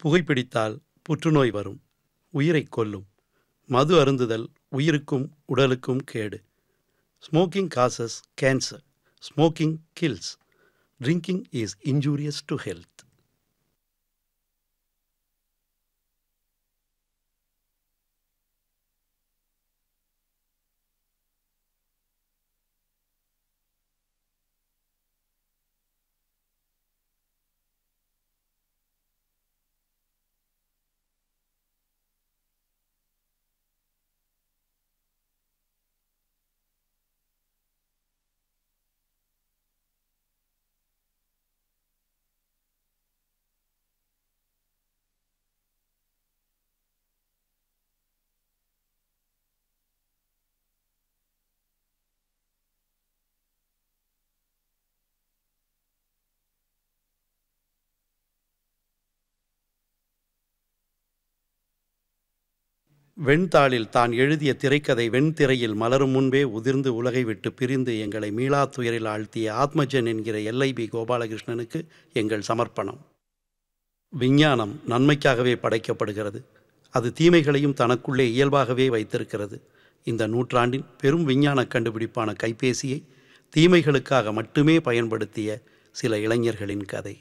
புகைப்பிடித்தால் புற்றுநோய் வரும், உயிரை கொல்லும். மது அருந்துதல் உயிருக்கும் உடலுக்கும் கேடு. Smoking causes cancer. Smoking kills. Drinking is injurious to health. வெண்தாளில் தான் எழுதிய திரைக்கதை வெண்திரையில் மலரும் முன்பே உதிர்ந்து உலகை விட்டு பிரிந்து எங்களை மீளா துயரில் ஆழ்த்திய ஆத்மஜன் என்கிற எல்ஐபி கோபாலகிருஷ்ணனுக்கு எங்கள் சமர்ப்பணம். விஞ்ஞானம் நன்மைக்காகவே படைக்கப்படுகிறது. அது தீமைகளையும் தனக்குள்ளே இயல்பாகவே வைத்திருக்கிறது. இந்த நூற்றாண்டின் பெரும் விஞ்ஞான கண்டுபிடிப்பான கைபேசியை தீமைகளுக்காக மட்டுமே பயன்படுத்திய சில இளைஞர்களின் கதை.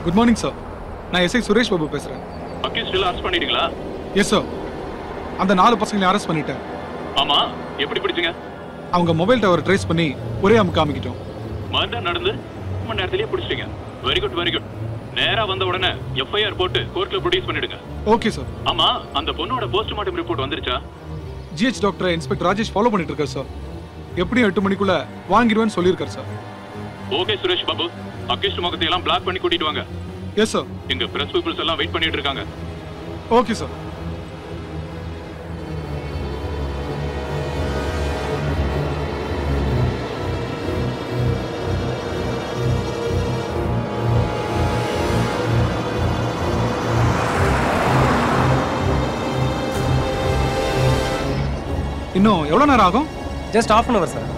Good morning sir. நான் எஸ்ஐ சுரேஷ் பாபு பேசுறேன். அக்யூஸ்ட் அரெஸ்ட் பண்ணிட்டீங்களா? Yes sir. அந்த 4 பசங்களை அரெஸ்ட் பண்ணிட்டேன். ஆமா, எப்படி பிடிச்சீங்க? அவங்க மொபைல் டவர் ட்ரேஸ் பண்ணி ஒரே அமுக்கு காமிக்கிட்டோம். மர்டர் நடந்து 1 மணி நேரத்திலேயே பிடிச்சிட்டீங்க. Very good very good. நேரா வந்த உடனே எஃப்ஐஆர் போட்டு கோர்ட்ல ப்ரொடியூஸ் பண்ணிடுங்க. Okay sir. ஆமா, அந்த பொண்ணோட போஸ்ட்மார்ட்டம் ரிப்போர்ட் வந்துருச்சா? GH doctor inspector Rajesh follow பண்ணிட்டு இருக்கார் சார். எப்படியும் 8 மணிக்குள்ள வாங்கிடுவேன்னு சொல்லியிருக்காரு சார். ஓகே சுரேஷ் பாபு, அக்யூஸ்ட் முகத்தை எல்லாம் பிளாக் பண்ணி கூட்டிட்டு வாங்க. Yes sir. எங்க பிரஸ் பீப்பிள்ஸ் எல்லாம் வெயிட் பண்ணிட்டு இருக்காங்க. Okay sir. இன்னும் எவ்வளவு நேரம் ஆகும்? Just half an hour sir.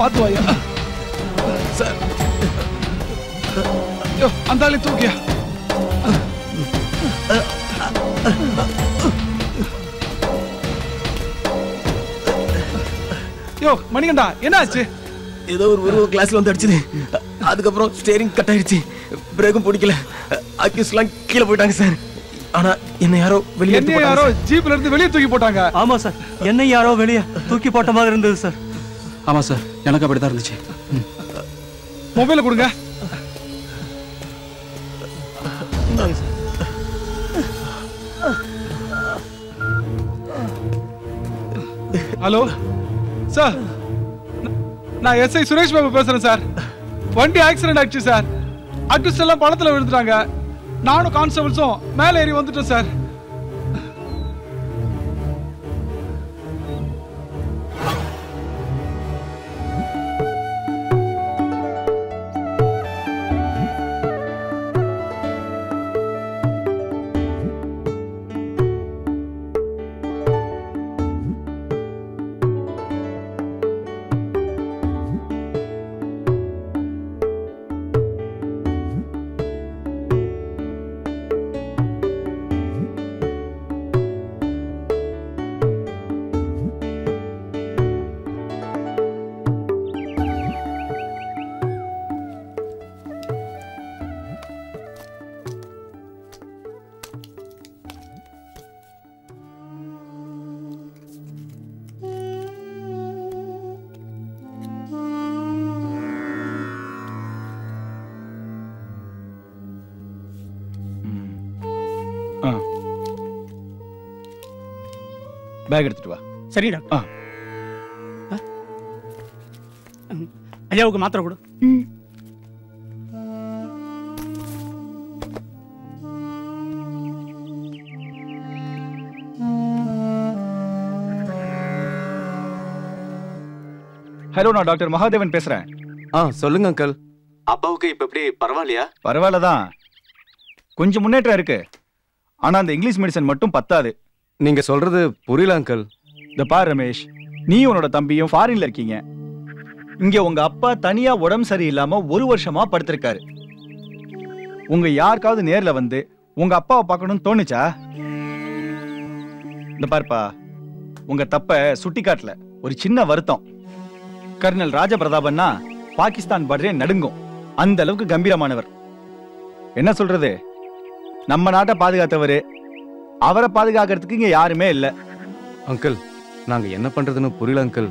பார்த்து வாயா சார். யோ அந்தாலே தூக்கியா. யோ மணிகண்டா என்ன ஆச்சு? ஏதோ ஒரு உருவம் கிளாஸ்ல வந்து அடிச்சுது. அதுக்கப்புறம் ஸ்டேரிங் கட் ஆயிடுச்சு. பிரேக்கும் பிடிக்கல. அக்யூஸ்ட்லாம் கீழே போயிட்டாங்க சார். ஆனா என்ன யாரோ வெளியே ஜீப்ல இருந்து வெளியே தூக்கி போட்டாங்க. ஆமா சார், என்ன யாரோ வெளியே தூக்கி போட்ட மாதிரி இருந்தது சார். ஆமா சார், எனக்கு அப்படிதான் இருந்துச்சு. மொபைல கொடுங்க. ஹலோ சார், நான் எஸ்ஐ சுரேஷ் பாபு பேசுறேன் சார். வண்டி ஆக்சிடென்ட் ஆயிடுச்சு சார். அட்ரஸ் எல்லாம் பழத்துல விழுந்துட்டாங்க. நானும் கான்ஸ்டபிள்ஸும் மேலே ஏறி வந்துட்டோம் சார். பேக் எடுத்துட்டு வா. சரி டாக்டர். ஐயாவுக்கு மாத்திரை கொடு. ஹலோ, நான் டாக்டர் மகாதேவன் பேசுறேன். சொல்லுங்க அங்கிள். அப்பாவுக்கு இப்ப எப்படி பரவாயில்லையா? பரவாயில்லதான், கொஞ்சம் முன்னேற்றம் இருக்கு. ஆனா அந்த இங்கிலீஷ் மெடிசன் மட்டும் பத்தாது. நீங்க சொல்றது புரியல அங்கிள். இந்த பார் ரமேஷ், நீ உன்னோட தம்பியும் ஃபாரின்ல இருக்கீங்க. இங்க உங்க அப்பா தனியா உடம்பு சரியில்லாம 1 வருஷமா படுத்திருக்காரு. உங்க யாருக்காவது நேர்ல வந்து உங்க அப்பாவை பார்க்கணும்னு தோணுச்சா? இந்த பார்ப்பா, உங்க தப்ப சுட்டி காட்டல. ஒரு சின்ன வருத்தம். கர்னல் ராஜபிரதாபன்னா பாகிஸ்தான் பார்டரே நடுங்கும். அந்த அளவுக்கு கம்பீரமானவர். என்ன சொல்றது, நம்ம நாட்டை பாதுகாத்தவரு. அவரை பாதுகாக்கிறதுக்கு இங்க யாருமே இல்ல. அங்கிள், நாங்க என்ன பண்றதுன்னு புரியல அங்கிள்.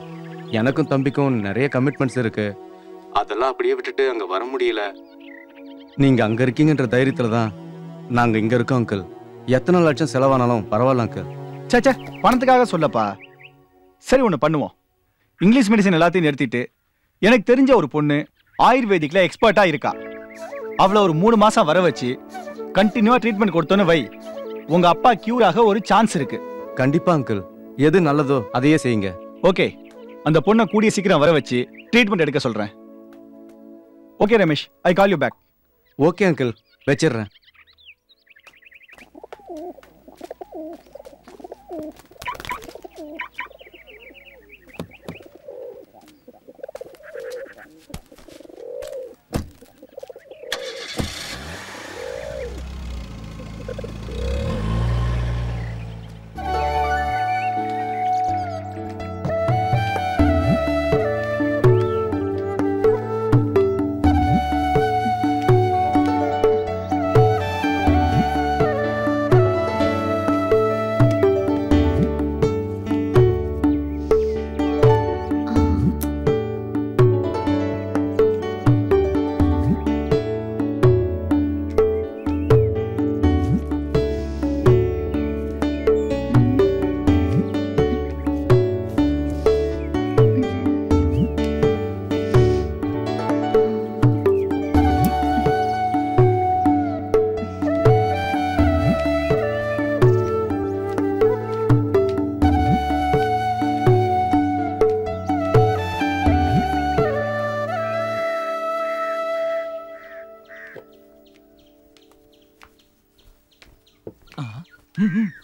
எனக்கும் தம்பிக்கும் நிறைய கமிட்மெண்ட்ஸ் இருக்கு. அதெல்லாம் அப்படியே விட்டுட்டு அங்க வர முடியல. நீங்க அங்க இருக்கீங்கன்ற தைரியத்துல தான் நாங்க இங்க இருக்கோம் அங்கிள். எத்தனை லட்சம் செலவானாலும் பரவாயில்ல அங்கிள். சே, பணத்துக்காக சொல்லப்பா. சரி, ஒண்ணு பண்ணுவோம். இங்கிலீஷ் மெடிசன் எல்லாத்தையும் நிறுத்திட்டு எனக்கு தெரிஞ்ச ஒரு பொண்ணு ஆயுர்வேதிக்ல எக்ஸ்பர்ட்டா இருக்கா. அவளை ஒரு 3 மாசம் வர வச்சு கண்டினியூவா ட்ரீட்மெண்ட் கொடுத்தோன்னு வை, உங்க அப்பா கியூர் ஆக ஒரு சான்ஸ் இருக்கு. கண்டிப்பா அங்கிள், எது நல்லதோ அதையே செய்யுங்க. ஓகே, அந்த பொண்ணை கூடிய சீக்கிரம் வர வச்சு ட்ரீட்மெண்ட் எடுக்க சொல்றேன். Okay Ramesh, I call you back. Okay uncle, வச்சிடுறேன்.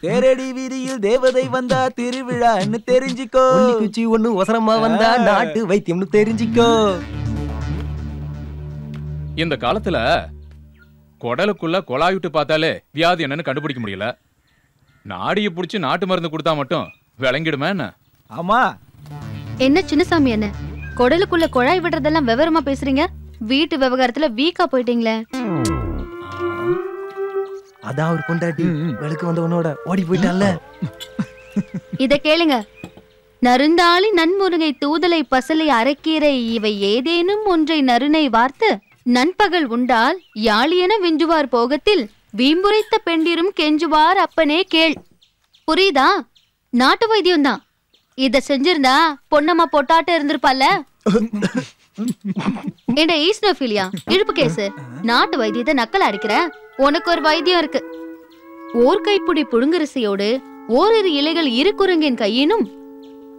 தேரடி வீதியில் தேவதை வந்தா திருவிழான்னு தெரிஞ்சுக்கோ. குச்சி ஒண்ணு ஒசரமா வந்தா நாட்டு வைத்தியம்னு தெரிஞ்சுக்கோ. இந்த காலத்துல குடலுக்குள்ள குழாய் விட்டு பார்த்தாலே வியாதி என்னன்னு கண்டுபிடிக்க முடியல. நாடியை புடிச்சு நாட்டு மருந்து கொடுத்தா மட்டும் விளங்கிடுமே என்ன? ஆமா. என்ன சின்னசாமி, என்ன குடலுக்குள்ள குழாய் விடுறதெல்லாம் விவரமா பேசுறீங்க? வீட்டு விவகாரத்துல வீக்கா போயிட்டீங்களே. அதான் அவர் பொண்டாட்டி விளக்கு வந்தவனோட ஓடி போயிட்டான்ல. இத கேளுங்க. நறுந்தாளி நன்முருகை தூதலை பசலை அரைக்கீரை இவை ஏதேனும் ஒன்றை நறுனை வார்த்து நண்பகல் உண்டால் யாழியென விஞ்சுவார் போகத்தில் வீம்புரைத்த பெண்டிரும் கெஞ்சுவார் அப்பனே கேள். புரியுதா? நாட்டு வைத்தியம் தான். இத செஞ்சிருந்தா பொன்னம்மா பொட்டாட்ட இருந்திருப்பால. ஏண்டா ஈஸ்னோஃபிலியா இழுப்பு கேசு, நாட்டு வைத்தியத்தை நக்கல் அடிக்கிற. உனக்கு ஒரு வைத்தியம் இருக்கு. ஓர் கைப்புடி புழுங்கரிசையோடு ஓரிரு இலைகள் இரு குரங்கின் கையினும்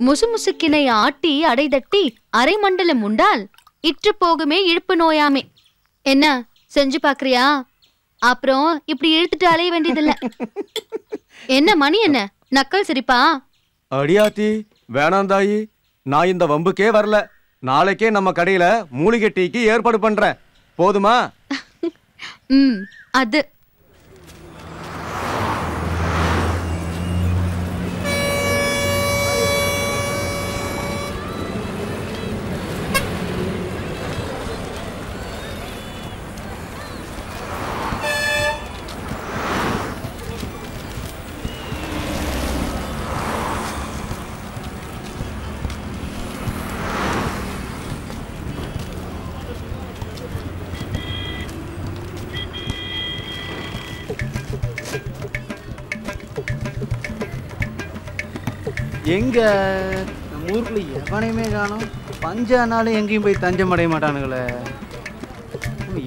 முசுமுசுக்கினை ஆட்டி அடைதட்டி அரை மண்டலம் உண்டால் இற்று போகுமே இழுப்பு நோயாமே. என்ன செஞ்சு பாக்குறியா? அப்புறம் இப்படி இழுத்துட்டு அலைய வேண்டியதில்ல. என்ன மணி என்ன நக்கல் சிரிப்பா? அடியாத்தி வேணாம் தாயி, நான் இந்த வம்புக்கே வரல. நாளைக்கே நம்ம கடையில மூலிகை டீக்கு ஏற்பாடு பண்றேன். போதுமா? அது எங்க நம்ம ஊருக்குள்ள எவனையுமே காணும். பஞ்சானாலும் எங்கேயும் போய் தஞ்சம் அடைய மாட்டானுங்களே.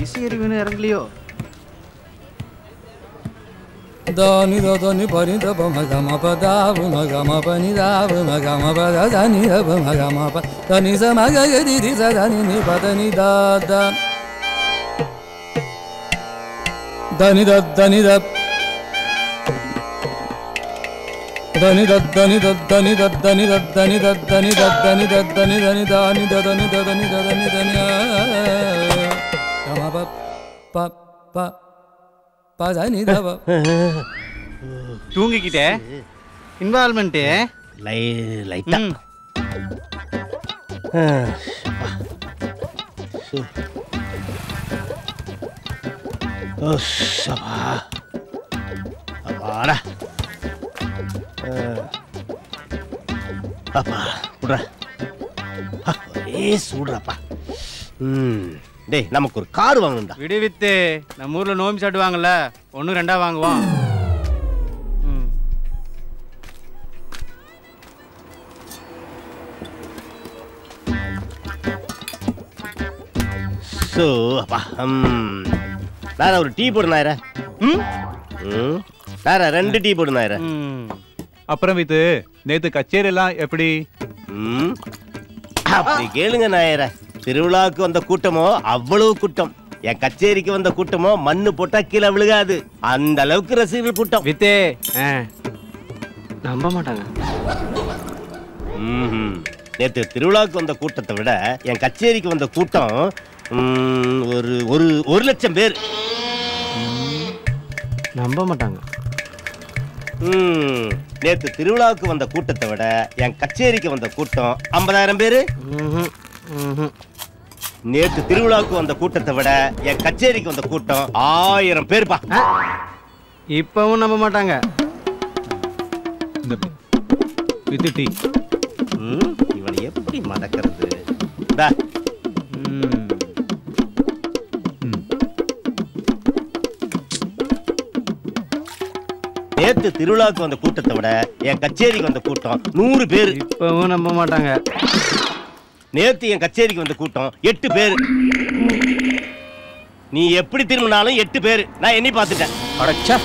இசை அறிவுன்னு இறங்கலையோ? தானி தோனி பரிதப மகம பதாவு மகம பனிதாவு மகம பதனி தப மகம பதனி சமகதி சதனி நி பதனி தாதா தனி தனி தப் தனி தனி தனி தனி தனி தனி தனி தனி தனி தானி தனி தனி தனி தனி கம ப ப பதனி தப. தூங்கிக்கிட்டே இன்வால்மெண்ட்டு லைட்டா அப்பாடா அப்பா விட்ற சூடுறாப்பா. டேய் நமக்கு ஒரு கார் வாங்கணும்டா. விடுவித்து நம்ம ஊர்ல நோம்பி சாட்டுவாங்கல்ல, 1 2 வாங்குவோம். ஸோ அப்பா வேற ஒரு டீ போடுனாயிர. வேற 2 டீ போடுனாயிர. அப்புறம் இது நேத்து கச்சேரி எல்லாம் எப்படி? அப்படி கேளுங்க நாயர. திருவிழாவுக்கு வந்த கூட்டமோ அவ்வளவு கூட்டம். என் கச்சேரிக்கு வந்த கூட்டமோ மண்ணு போட்டா கீழே விழுகாது, அந்த அளவுக்கு ரசிகர்கள் கூட்டம். வித்தே நம்ப மாட்டாங்க. நேத்து திருவிழாவுக்கு வந்த கூட்டத்தை விட என் கச்சேரிக்கு வந்த கூட்டம் ஒரு 1,00,000 பேர். நம்ப மாட்டாங்க. நேத்து திருவிழாவுக்கு வந்த கூட்டத்தை விட என் கச்சேரிக்கு வந்த கூட்டம் 50,000 பேரு. நேத்து திருவிழாவுக்கு வந்த கூட்டத்தை விட என் கச்சேரிக்கு வந்த கூட்டம் 1000 பேர்ப்பா. இப்பவும் நம்ப மாட்டாங்க. இவனை எப்படி மடக்கிறது? நேத்து திருவிழாவுக்கு வந்த கூட்டத்தை விட என் கச்சேரிக்கு வந்த கூட்டம் 100 பேர். இப்பவும் நம்ப மாட்டாங்க. நேத்து என் கச்சேரிக்கு வந்த கூட்டம் 8 பேர். நீ எப்படி திரும்பினாலும் 8 பேர். நான் எண்ணி பார்த்துட்டேன். அடச்சா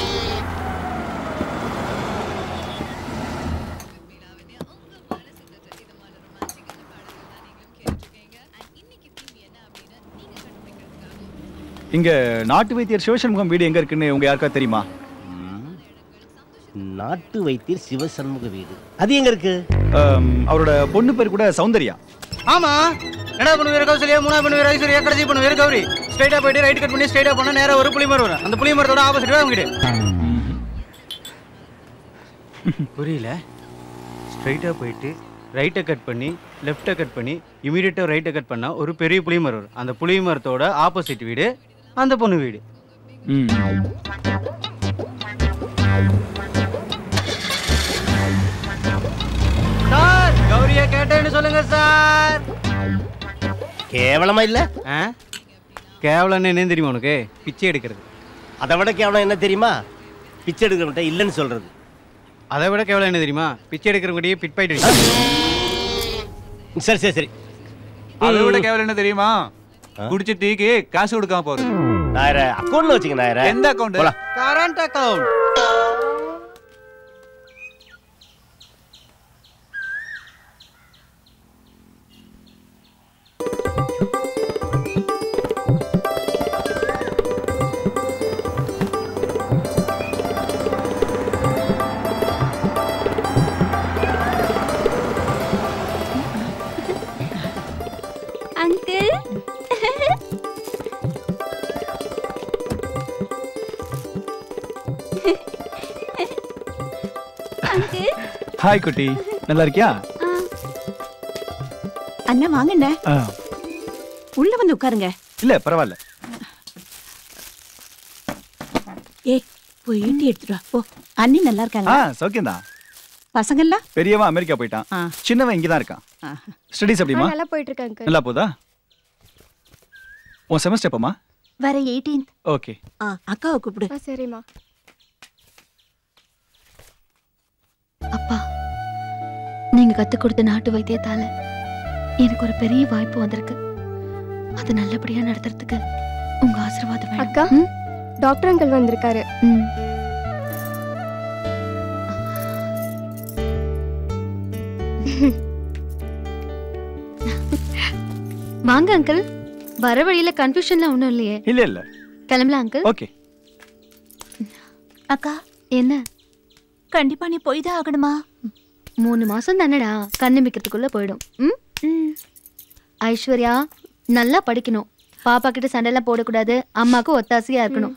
இங்க நாட்டு வைத்தியர் சிவசண்முகம் வீடு எங்க இருக்குன்னு உங்க யாருக்கா தெரியுமா? நாட்டு வைத்தியர் சிவசண்முக வீடு அது எங்க இருக்கு? அவரோட பொண்ணு பேர் கூட சௌந்தர்யா. ஆமா. என்ன பண்ணுவீர் கௌசல்யா, மூணா பண்ணுவீர் ஐஸ்வர்யா, கடைசி பண்ணுவீர் கௌரி. ஸ்ட்ரைட்டா போயிட்டு ரைட் கட் பண்ணி ஸ்ட்ரைட்டா போனா நேரா ஒரு புளிமரம் வரும். அந்த புளிமரத்தோட ஆப்போசிட் தான் வீடு. புரியல. ஸ்ட்ரைட்டா போயிட்டு ரைட்டை கட் பண்ணி லெஃப்ட்டை கட் பண்ணி இமீடியட்டா ரைட்டை கட் பண்ணா ஒரு பெரிய புளிமரம் வரும். அந்த புளிமரத்தோட ஆப்போசிட் வீடு அந்த பொண்ணு வீடு. சார் கௌரிய கேட்டேன்னு சொல்லுங்க சார். கேவலமா இல்ல? கேவலம் என்ன தெரியுமா உனக்கு? பிச்சை எடுக்கிறது. அதை விட கேவலம் என்ன தெரியுமா? பிச்சை எடுக்கிறவன்ட்ட இல்லைன்னு சொல்றது. அதை விட கேவலம் என்ன தெரியுமா? பிச்சை எடுக்கிறவங்கடியே பிட் பாயிட்டு. சரி சரி சரி. அதை விட கேவலம் என்ன தெரியுமா? குடிச்ச டீக்கு காசு கொடுக்காம போறது. நாயர அக்கௌண்ட்ல வச்சுக்க நாயர. எந்த அக்கௌண்ட்? Current account. ஹாய் குட்டி, நல்லா இருக்கியா? அண்ணா வாங்கண்ணே, உள்ள வந்து உட்காருங்க. இல்ல பரவாயில்ல. ஏய் போய் ஈட்டி எடுத்துட்டு வா போ. அண்ணி நல்லா இருக்காங்க? சௌக்கியம்தான். பசங்கள்லாம்? பெரியவன் அமெரிக்கா போயிட்டான், சின்னவன் இங்கதான் இருக்கான். ஸ்டடீஸ் எப்படிமா? நல்லா போயிட்டு இருக்காங்க. நல்லா போதா? உன் செமஸ்டர் எப்பமா? வர 18th. ஓகே. அக்காவை கூப்பிடு. சரிம்மா. அப்பா, நீங்க கத்து கொடுத்த நாட்டு வைத்தியத்தால எனக்கு ஒரு பெரிய வாய்ப்பு வந்திருக்கு. அது நல்லபடியா நடத்துறதுக்கு உங்க ஆசீர்வாதம் வேணும். அக்கா, டாக்டர் அங்கிள் வந்திருக்காரு. வாங்க அங்கிள். வர வழியில கன்ஃபியூஷன்லாம் ஒண்ணும் இல்லையே? இல்ல இல்ல. கிளம்பலாம் அங்கிள். ஓகே. அக்கா, என்ன? கண்டிப்பா நீ போய் தான் ஆகணுமா? 3 மாசம் தானடா, கண்ணிமிக்கிறதுக்குள்ள போயிடும். ஐஸ்வர்யா, நல்லா படிக்கணும். பாப்பா கிட்ட சண்டைலாம் போடக்கூடாது. அம்மாக்கு ஒத்தாசையா இருக்கணும்.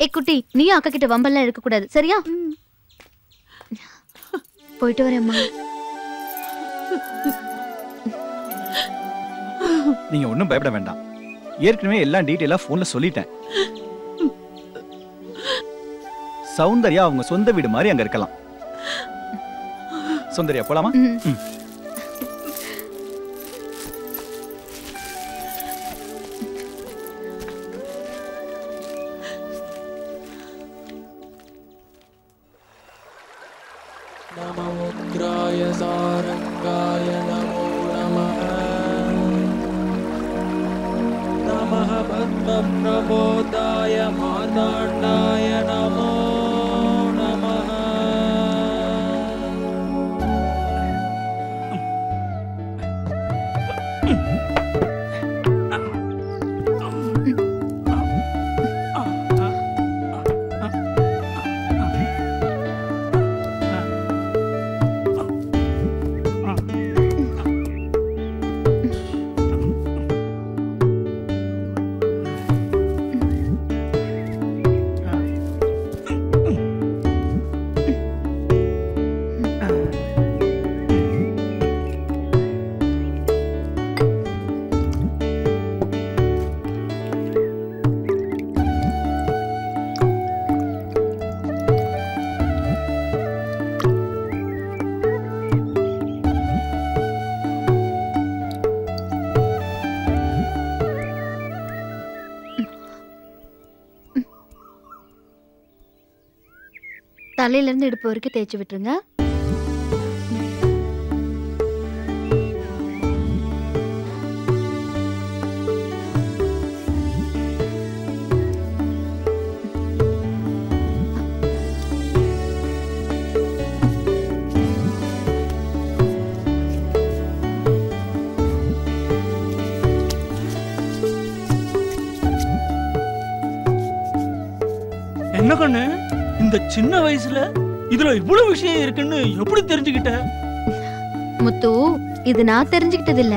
ஏ குட்டி, நீ அக்கா கிட்ட வம்பெல்லாம் எடுக்க கூடாது, சரியா? போயிட்டு வரேம்மா. நீங்க ஒன்றும் பயப்பட வேண்டாம். ஏற்கனவே எல்லாம் டீட்டெயிலா போன்ல சொல்லிட்டேன். சௌந்தர்யா அவங்க சொந்த வீடு மாதிரி அங்க இருக்கலாம். சௌந்தர்யா போலாமா? நமோ உக்ராய சாரங்காய நமோ நமः. நமः பத்மப்ரபோதாய மார்த்தாண்டாய நமோ நமः. தலையில இருந்து இடுப்பு வரைக்கும் தேய்ச்சி விட்டுருங்க. என்ன கண்ணு, இந்த சின்ன வயசுல இதுல இவ்வளவு விஷயம் இருக்குன்னு எப்படி தெரிஞ்சுக்கிட்ட? முத்து, இது நான் தெரிஞ்சுக்கிட்டது இல்ல.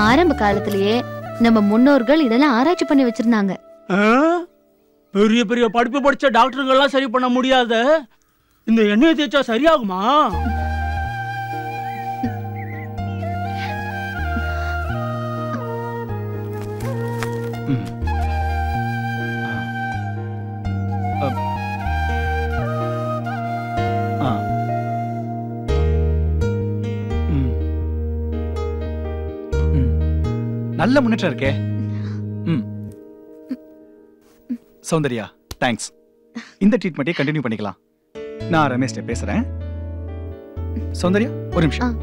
ஆரம்ப காலத்திலேயே நம்ம முன்னோர்கள் இதெல்லாம் ஆராய்ச்சி பண்ணி வச்சிருந்தாங்க. பெரிய பெரிய படிப்பு படிச்ச டாக்டர்கள்லாம் சரி பண்ண முடியாத இந்த எண்ணெயை தேய்ச்சா சரியாகுமா? நல்ல முன்னேற்றம் இருக்கே. சௌந்தர்யா தேங்க்ஸ். இந்த ட்ரீட்மெண்ட்டே கண்டினியூ பண்ணிக்கலாம். நான் ரமேஷ்ட பேசுறேன். சௌந்தர்யா ஒரு நிமிஷம்.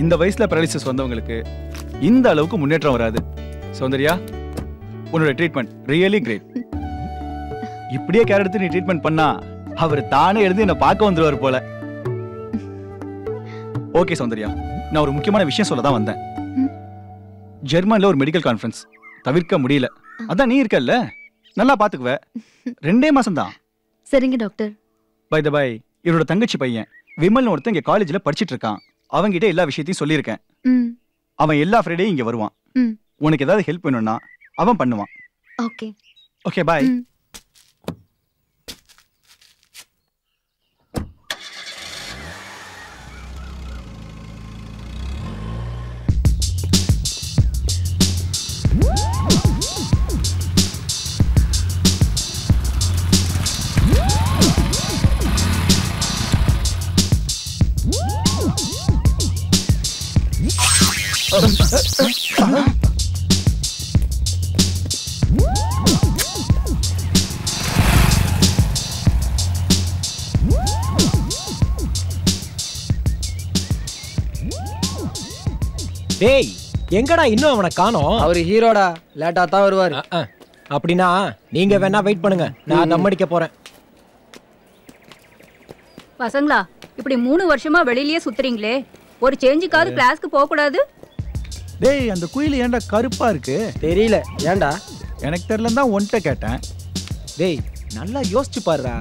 இந்த வயசுல பேரலிசிஸ் வந்தவங்களுக்கு இந்த அளவுக்கு முன்னேற்றம் வராது. சௌந்தர்யா உன்னோட ட்ரீட்மெண்ட் ரியலி கிரேட். இப்படியே கேர் எடுத்து நீ ட்ரீட்மெண்ட் பண்ணா அவர் தானே எழுந்து என்ன பார்க்க வந்துருவார் போல. ஓகே சௌந்தர்யா, நான் ஒரு முக்கியமான விஷயம் சொல்ல தான் வந்தேன். ஜெர்மன்ல ஒரு மெடிக்கல் கான்ஃபரன்ஸ் தவிர்க்க முடியல. அதான் நீ இருக்கல்ல, நல்லா பாத்துக்குவ. 2 மாசம் தான். சரிங்க டாக்டர். பை த பை, இவரோட தங்கச்சி பையன் விமல் ஒருத்தன் இங்க காலேஜ்ல படிச்சிட்டு இருக்கான். அவங்கிட்ட எல்லா விஷயத்தையும் சொல்லியிருக்கேன். அவன் எல்லா ஃப்ரைடேயும் இங்க வருவான். உனக்கு ஏதாவது ஹெல்ப் வேணும்னா அவன் பண்ணுவான். Okay okay bye. டேய் எங்கடா இன்னும் அவனை காணோம்? அவர் ஹீரோடா, லேட்டா தான் வருவார். அப்படின்னா நீங்க வேணா வெயிட் பண்ணுங்க, நான் தம் அடிக்க போறேன். பசங்களா, இப்படி 3 வருஷமா வெளியிலேயே சுத்துறீங்களே, ஒரு சேஞ்சுக்காவது கிளாஸ்க்கு போக கூடாது? டேய் அந்த குயில் ஏன்டா கருப்பா இருக்கு? தெரியல. ஏன்டா? எனக்கு தெரியலன்னு தான் உன்கிட்ட கேட்டேன். டேய் நல்லா யோசிச்சு பாருடா.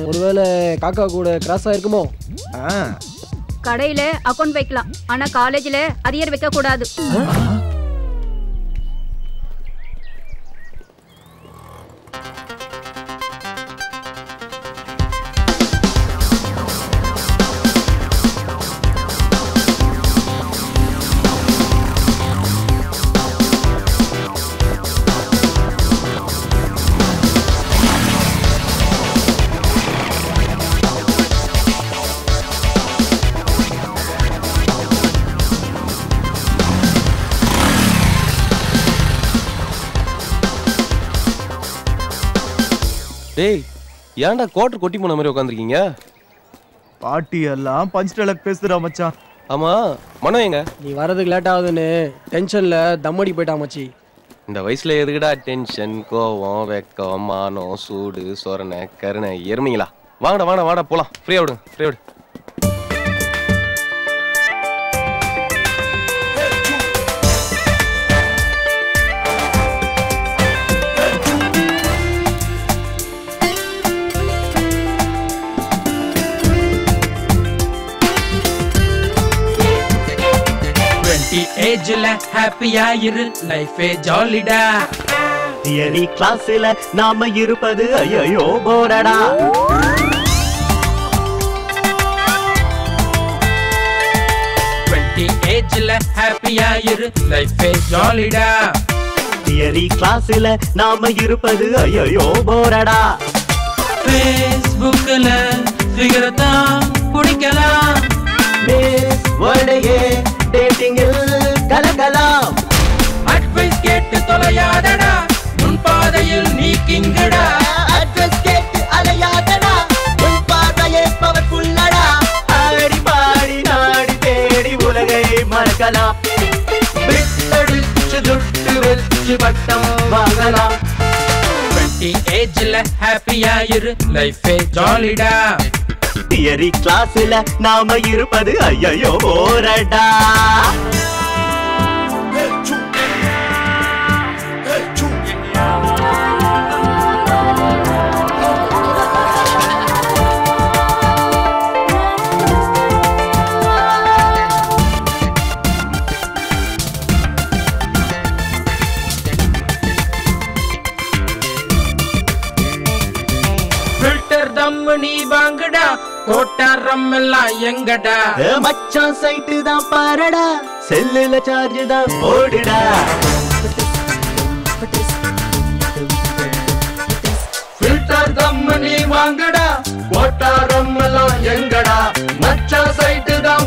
ஒருவேளை காக்கா கூட கிராஸ் ஆயிருக்குமோ? கடையில அக்கவுண்ட் வைக்கலாம், ஆனா காலேஜ்ல அரியர் வைக்க கூடாது. டேய் ஏன்டா கோட்டர் கொட்டி போன மாதிரி உட்காந்துருக்கீங்க? பாட்டி எல்லாம் பஞ்ச் டயலாக் பேசுறா மச்சான். ஆமா மனோ எங்க? நீ வரதுக்கு லேட் ஆகுதுன்னு டென்ஷன்ல தம்மடி போயிட்டா மச்சி. இந்த வயசுல எதுக்குடா டென்ஷன், கோவம், வெக்கம், மானம், சூடு, சொரணை, கருணை, எருமைங்களா? வாங்கடா வாடா வாடா போலாம். ஃப்ரீயா விடுங்க, ஃப்ரீயா விடு. ஏஜ்ல ஹாப்பியா இரு, லைஃபே ஜாலிடா. தியரி கிளாஸ்ல நாம இருப்பது ஐயோ போரடா. ஏஜ்ல ஹாப்பியா இரு, லைஃபே ஜாலிடா. தியரி கிளாஸ்ல நாம இருப்பது ஐயோ போரடா. ஃபேஸ்புக்ல ஃபிகர் தான் பிடிக்கலாம், வேர்டையே டேட்டிங்கில் கலக்கலாம். அட்வைஸ் கேட்டு தொலையாதடா, உன் பாதையில் நீ கிங்கடா. அட்வைஸ் கேட்டு அலையாதடா, உன் பாதையே பவர்ஃபுல்லடா. ஆடி பாடி நாடி தேடி உலகை மறக்கலாம். விட்டடிச்சு துட்டு வச்சு பட்டம் வாங்கலாம். ஏஜ்ல ஹாப்பியா இரு, லைஃபே ஜாலிடா. தியரி கிளாஸ்ல நாம இருப்பது ஐயோ போரடா. ஃபில்டர் தம்மு நீ வாங்கடா, கோட்டாரம் எல்லாம் எங்கடா. மச்சான் சைட்டு தான் பாரடா, செல்லுல சார்ஜ் தான் போடுடா. ஃபில்டர் தம்மு நீ வாங்கடா, கோட்டாரம் எல்லாம் எங்கடா. மச்சான் சைட்டு தான்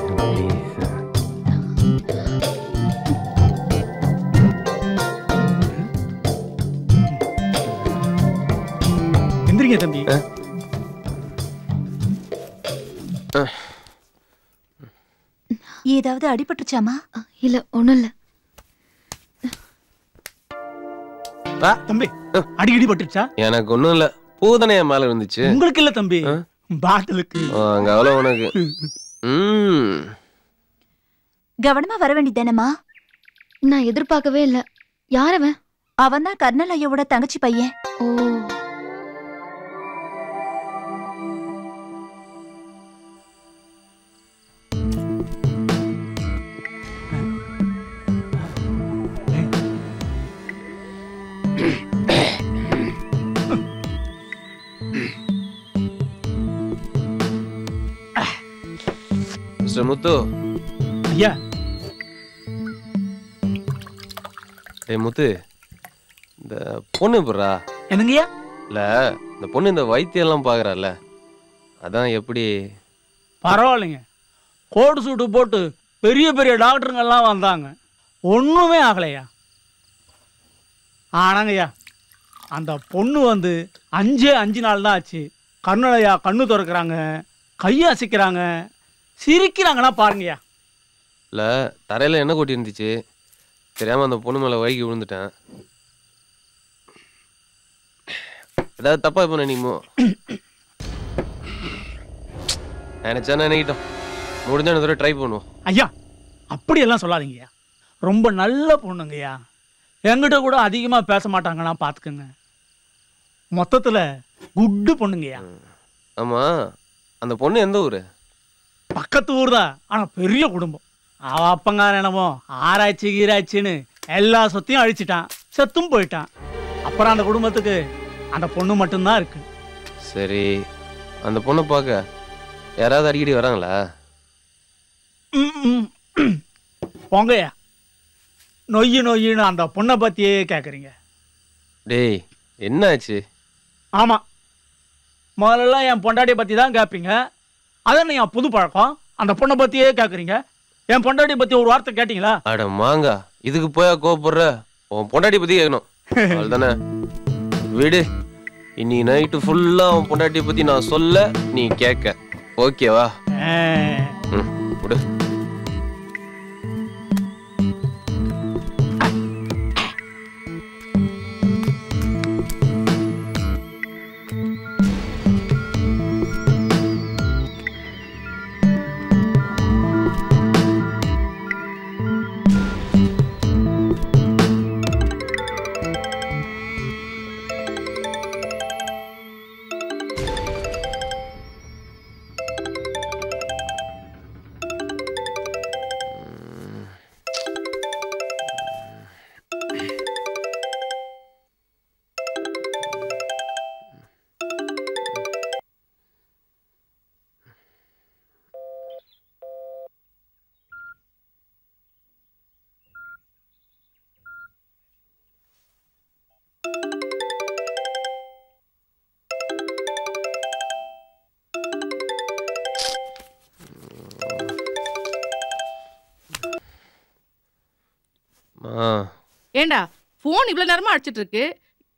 சரிங்க தம்பி. ஏதாவது அடிபட்டுச்சாமா? இல்ல ஒண்ணும் இல்ல. தம்பி அடிக்கடி பட்டுச்சா? எனக்கு ஒண்ணும் இல்ல, பூதனை என் மேல இருந்துச்சு. உங்களுக்கு இல்ல தம்பி, பாட்டிலுக்கு. அங்க அவ்வளவு உனக்கு. கவனமா வர வேண்டியதானமா? நான் எதிர்பார்க்கவே இல்ல. யார் அவன்? அவன் தான் கர்னல் ஐயாவோட தங்கச்சி பையன். ஓ, மிஸ்டர் முத்து. ஐயா. ஏய் முத்து, இந்த பொண்ணு எப்படிரா? என்னங்கய்யா? இல்ல இந்த பொண்ணு இந்த வைத்தியம் எல்லாம் பாக்குறால, அதான் எப்படி? பரவாயில்லைங்க. கோடு சூட்டு போட்டு பெரிய பெரிய டாக்டருங்க எல்லாம் வந்தாங்க, ஒண்ணுமே ஆகலையா. ஆனாங்கய்யா, அந்த பொண்ணு வந்து 5 நாள் தான் ஆச்சு. கர்னலையா கண்ணு திறக்கிறாங்க, கையை அசைக்கிறாங்க, சிரிக்கிறாங்கன்னா பாருங்கய்யா. இல்ல தரையில என்ன கொட்டி இருந்துச்சு, தெரியாம அந்த பொண்ணு மேல வழுக்கி விழுந்துட்டேன். ஏதாவது தப்பா பண்ண நீமோ? நினைச்சா நினைக்கிட்டோம், முடிஞ்ச தடவை ட்ரை பண்ணுவோம். ஐயா அப்படியெல்லாம் சொல்லாதீங்கய்யா, ரொம்ப நல்ல பொண்ணுங்கய்யா. என்கிட்ட கூட அதிகமா பேச மாட்டாங்கன்னா பாத்துக்கோங்க. மொத்தத்துல குட்டு பொண்ணுங்கய்யா. ஆமா, அந்த பொண்ணு எந்த ஊரு? பக்கத்து ஊர் தான், ஆனா பெரிய குடும்பம். அவ அப்பங்கார என்னமோ ஆராய்ச்சி கீராய்ச்சின்னு எல்லா சொத்தையும் அழிச்சிட்டான், செத்தும் போயிட்டான். அப்புறம் அந்த குடும்பத்துக்கு அந்த பொண்ணு மட்டும்தான் இருக்கு. சரி, அந்த பொண்ணை பார்க்க யாராவது அடிக்கடி வராங்களா? போங்கய்யா, நொய்யின்னு அந்த பொண்ணை பத்தியே கேக்குறீங்க. டேய் என்னாச்சு? ஆமா, முதல்ல என் பொண்டாட்டியை பத்தி தான் கேட்பீங்க. அதான் என் புது பழக்கம். அந்த பொண்ணை பத்தியே கேக்குறீங்க. என் பொண்டாட்டியை பத்தி ஒரு வார்த்தை கேட்டீங்களா? அட மாங்கா, இதுக்கு போயா கோபப்படுற? உன் பொண்டாட்டி பத்தி கேட்கணும் அவ்வளவுதானே. விடு, இன்னைக்கு நைட்டு ஃபுல்லா உன் பொண்டாட்டியை பத்தி நான் சொல்ல, நீ கேட்க. ஓகேவா? விடு. ஏண்டா போன் இவ்வளவு நேரமா அடிச்சிட்டு இருக்கு,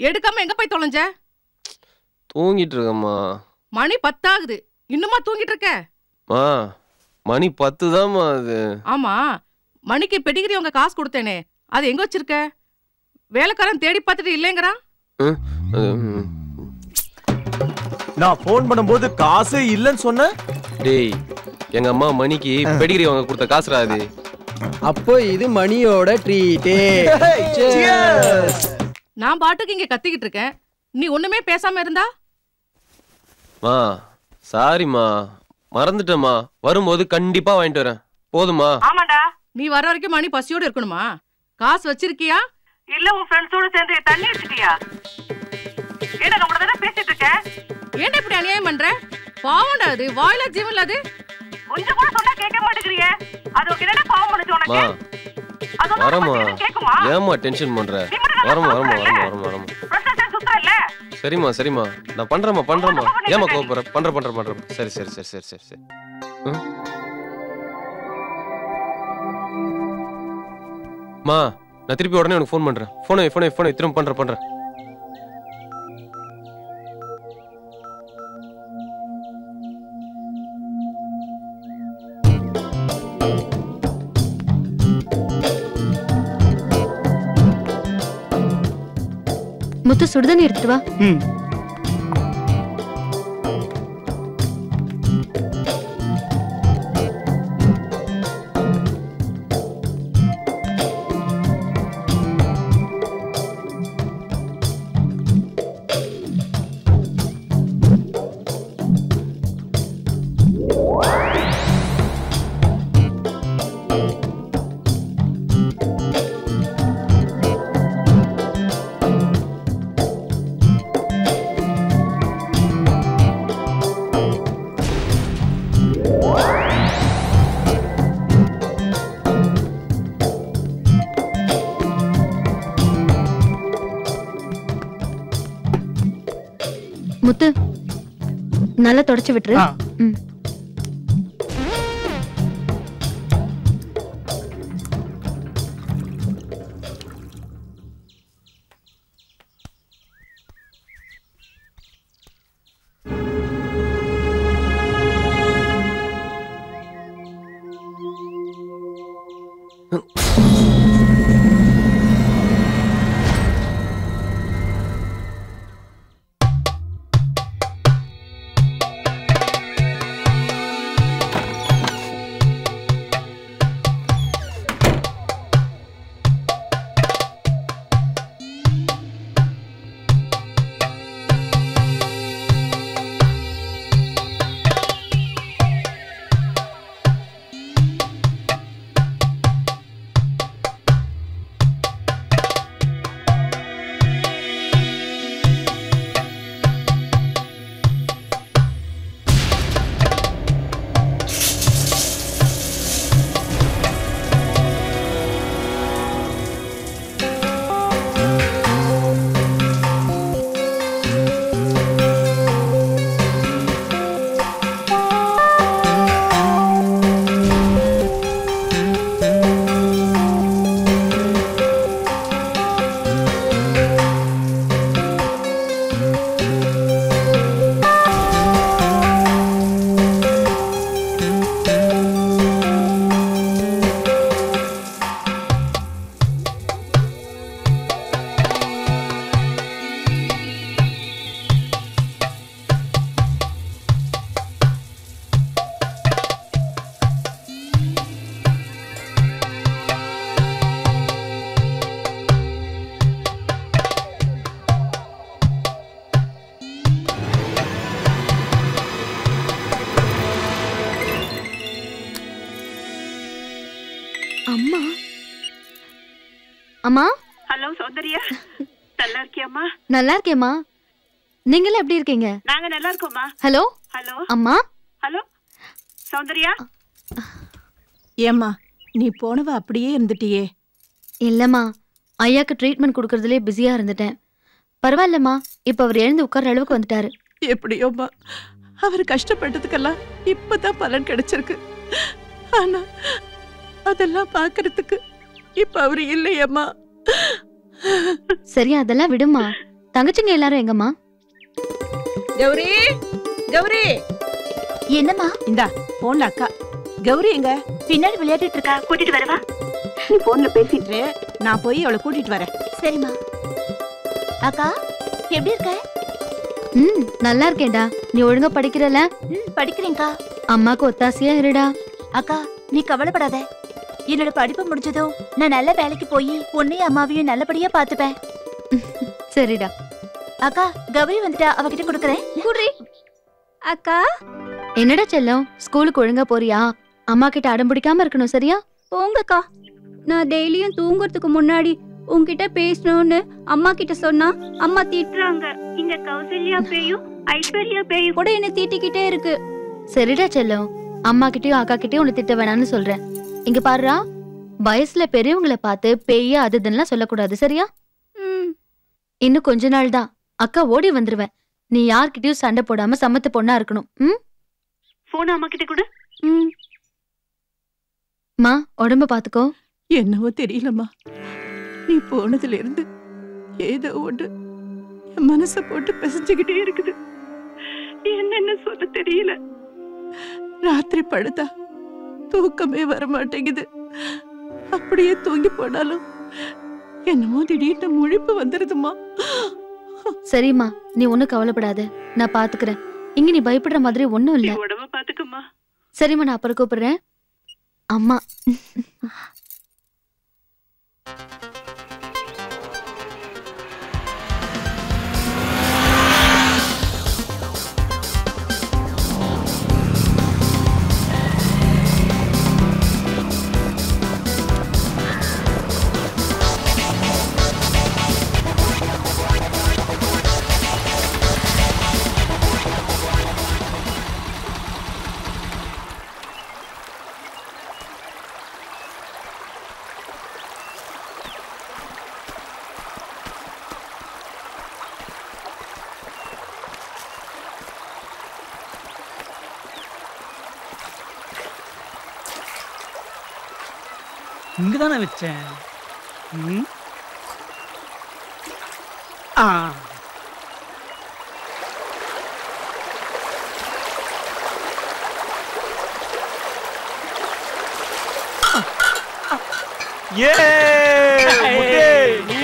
எடுக்காம எங்க போய் தொலைஞ்ச? தூங்கிட்டு இருக்கம்மா. மணி 10 ஆகுது, இன்னுமா தூங்கிட்டு இருக்க? மணி 10 தான்மா அது. ஆமா, மணிக்கு பெடிகிரி உங்க காசு கொடுத்தேனே, அது எங்க வச்சிருக்க? வேலைக்காரன் தேடி பார்த்துட்டு இல்லைங்கிறான். நான் போன் பண்ணும்போது காசு இல்லைன்னு சொன்ன. டேய், எங்க அம்மா மணிக்கு பெடிகிரி வாங்க கொடுத்த காசுடா அது. அப்போ இது மணியோட ட்ரீட். நான் பாட்டுக்கு இங்க கத்திக்கிட்டு இருக்கேன், நீ ஒண்ணுமே பேசாம இருந்தா? மா சாரிம்மா, மறந்துட்டேம்மா. வரும்போது கண்டிப்பா வாங்கிட்டு வரேன், போதுமா? ஆமாடா, நீ வர வரைக்கும் மணி பசியோட இருக்கணுமா? காசு வச்சிருக்கியா இல்ல உன் ஃப்ரெண்ட்ஸோட சேர்ந்து தண்ணி வச்சிட்டியா? ஏன்னா நான் உங்களோட பேசிட்டு இருக்கேன். ஏன்டா இப்படி அநியாயம் பண்ற? பாவம்டா, அது வாயில ஜீவன் அது. கொஞ்சம் கூட சொன்னா கேட்க மாட்டேங்கறியே, அது என்னடா பாவம் பண்ணுச்சு உனக்கு? வரமா, ஏமா டென்ஷன் பண்ற? வரமா. சரிம்மா, நான் பண்றேம்மா. ஏமா கோபப்படுற? பண்றேன். சரி. மா, நான் திருப்பி உடனே உனக்கு ஃபோன் பண்றேன். போனை திரும்ப பண்றேன். முத்து சுடுதண்ணி எடுத்துட்டு வா. முத்து நல்லா தொடச்சு விட்டுரு. அம்மா அம்மா. ஹலோ சௌந்தர்யா, நல்லா இருக்கியாம்மா? நல்லா இருக்கேம்மா. நீங்களே எப்படி இருக்கீங்க? நாங்க நல்லா இருக்கோம்மா. ஹலோ ஹலோ அம்மா. ஹலோ சௌந்தர்யா. ஏம்மா நீ போனவ அப்படியே இருந்துட்டியே? இல்லம்மா, ஐயாக்கு ட்ரீட்மெண்ட் கொடுக்கறதுலே பிஸியா இருந்துட்டேன். பரவாயில்லம்மா, இப்ப அவர் எழுந்து உட்கார்ற அளவுக்கு வந்துட்டாரு. எப்படியோம்மா, அவர் கஷ்டப்பட்டதுக்கெல்லாம் இப்பதான் பலன் கிடைச்சிருக்கு. ஆனா அதெல்லாம் பாக்குறதுக்கு இப்ப அவரு இல்லையம்மா. சரி அதெல்லாம் விடுமா. தங்கச்சிங்க எல்லாரும் எங்கம்மா? கௌரி, கௌரி. என்னம்மா? இந்தா போன்ல அக்கா. கௌரி எங்க? பின்னாடி விளையாடிட்டு இருக்கா, கூட்டிட்டு வரவா? நீ போன்ல பேசிட்டு நான் போய் அவளை கூட்டிட்டு வரேன். சரிம்மா. அக்கா எப்படி இருக்க? நல்லா இருக்கேன்டா. நீ ஒழுங்கா படிக்கிறல? படிக்கிறேன்க்கா. அம்மாக்கு ஒத்தாசையா இருடா. அக்கா நீ கவலைப்படாத. என்னோட படிப்பு முடிஞ்சதும் நான் நல்ல வேலைக்கு போய் உன்னையும் அம்மாவையும் நல்லபடியா பாத்துப்பேன். சரிடா. அக்கா கௌரி வந்துட்டா, அவகிட்ட கொடுக்கறேன். குடி. அக்கா. என்னடா செல்லம், ஸ்கூலுக்கு ஒழுங்கா போறியா? அம்மா கிட்ட அடம் பிடிக்காம இருக்கணும், சரியா? போங்கக்கா. நான் டெய்லியும் தூங்குறதுக்கு முன்னாடி உன்கிட்ட பேசணும்னு அம்மா கிட்ட சொன்னா அம்மா திட்டுறாங்க. இங்க கௌசல்யா பேயும் ஐஸ்வர்யா பேயும் கூட என்ன திட்டிக்கிட்டே இருக்கு. சரிடா செல்லம், அம்மா கிட்டயும் அக்கா கிட்டயும் உன்னை திட்ட வேணாம்னு சொல்றேன். இங்க பாருடா, வயசுல பெரியவங்களை பார்த்து பேய அதுதெல்லாம் சொல்லக்கூடாது, சரியா? இன்னும் கொஞ்ச நாள் தான், அக்கா ஓடி வந்துருவேன். நீ யார்கிட்டயும் சண்டை போடாம சமத்து பொண்ணா இருக்கணும். போன் அம்மா கிட்ட கொடு. மா உடம்ப பாத்துக்கோ. என்னவோ தெரியலம்மா, நீ போனதுல இருந்து ஏதோ ஒன்று என் மனச போட்டு பிசைஞ்சுக்கிட்டே இருக்குது. என்னென்ன சொல்ல தெரியல. ராத்திரி படுத்தா தூக்கமே வர மாட்டேங்குது. அப்படியே தூங்கி போனாலும் என்னமோ திடீர்னு முழிப்பு வந்துருதுமா. சரிம்மா, நீ ஒண்ணும் கவலைப்படாத, நான் பாத்துக்கிறேன். இங்க நீ பயப்படுற மாதிரி ஒண்ணும் இல்ல. உடம்ப பாத்துக்கம்மா. சரிம்மா, நான் அப்புறம் கூப்பிடுறேன். அம்மா. இங்கதானே வச்சேன். நீ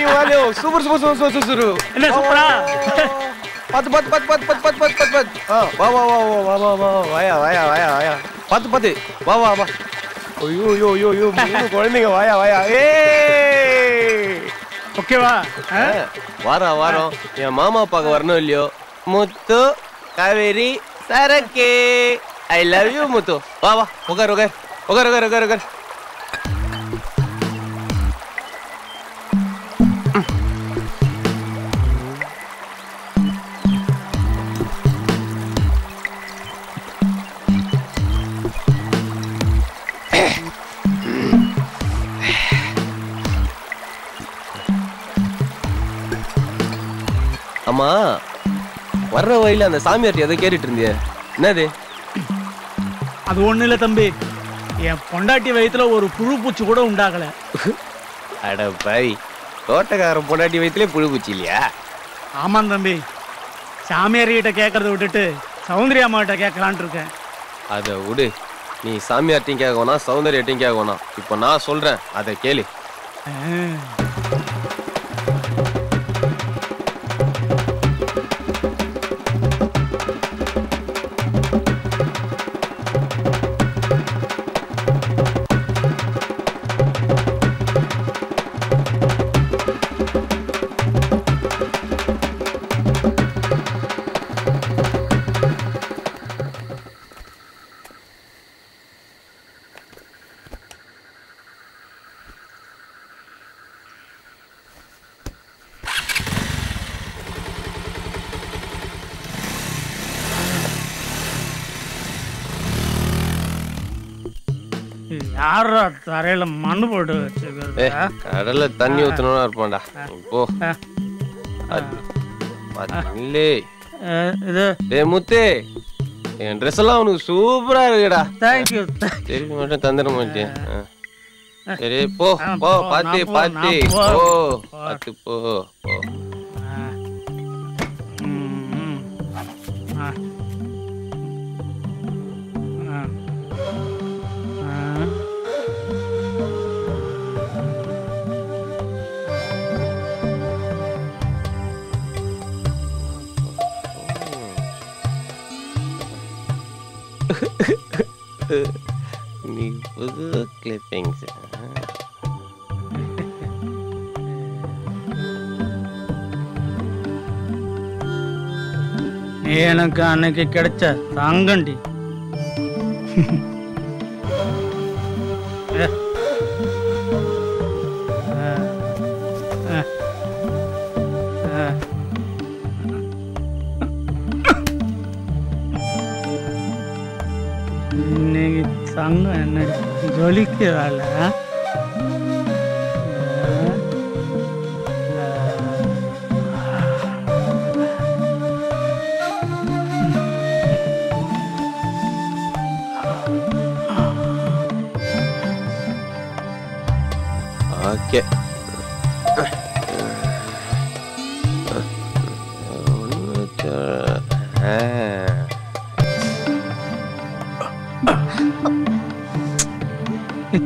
வாலே சூப்பர் சூப்பர் சூப்பர் சூப்பர். என்ன சூப்பரா? பாத்து பாத்து பாத்து பாத்து பாத்து பாத்து பாத்து பாத்து. வா வா வா வா வா வா வாயா வாயா வாயா வாயா. பாத்து பாத்து வா வா வா. ஐயோ ஐயோ ஐயோ ஐயோ மூணு குழந்தைங்க வாயா வாயா. ஓகேவா? வாரம் வாரம் என் மாமா பார்க்க வரணும் இல்லையோ. முத்து காவேரி சரக்கே ஐ லவ் யூ முத்து. வா வா உட்கார் உட்கார் உட்கார் உட்கார் உட்கார் உட்கார். அம்மா வர்ற வழியில அந்த சாமியார்ட்ட எதை கேட்டுட்டு இருந்திய, என்னது? அது ஒண்ணு இல்ல தம்பி, என் பொண்டாட்டி வயித்துல ஒரு புழு பூச்சி கூட உண்டாகல. அட பாவி, தோட்டக்காரன் பொண்டாட்டி வயிற்றுலேயே புழு பூச்சி இல்லையா? ஆமாம் தம்பி, சாமியார் கிட்ட கேட்கறத விட்டுட்டு சௌந்தர்யா அம்மாட்ட கேட்கலான் இருக்கேன். அதை விடு, நீ சாமியார்ட்டையும் கேட்க வேணாம் சௌந்தர்யாட்டையும் கேட்க வேணாம். இப்போ நான் சொல்றேன், அதை கேளு. யாரா தரையில மண்ணு போட்டு வச்சுக்கிறது? கடல்ல தண்ணி ஊத்தணும்னா இருப்பான்டா. போ இது முத்து, என் ட்ரெஸ் எல்லாம் உனக்கு சூப்பரா இருக்குடா. தேங்க்யூ. திருப்பி மட்டும் தந்துட மாட்டேன். சரி போ போ, பாத்து பாத்து போ, பாத்து போ போ. நீ புது கிளிப்பிங்ஸ். எனக்கு அன்னைக்கு கிடைச்ச தங்கண்டி. இன்னைக்கு தங்கம் என்ன ஜொலிக்கிறாள். ஓகே,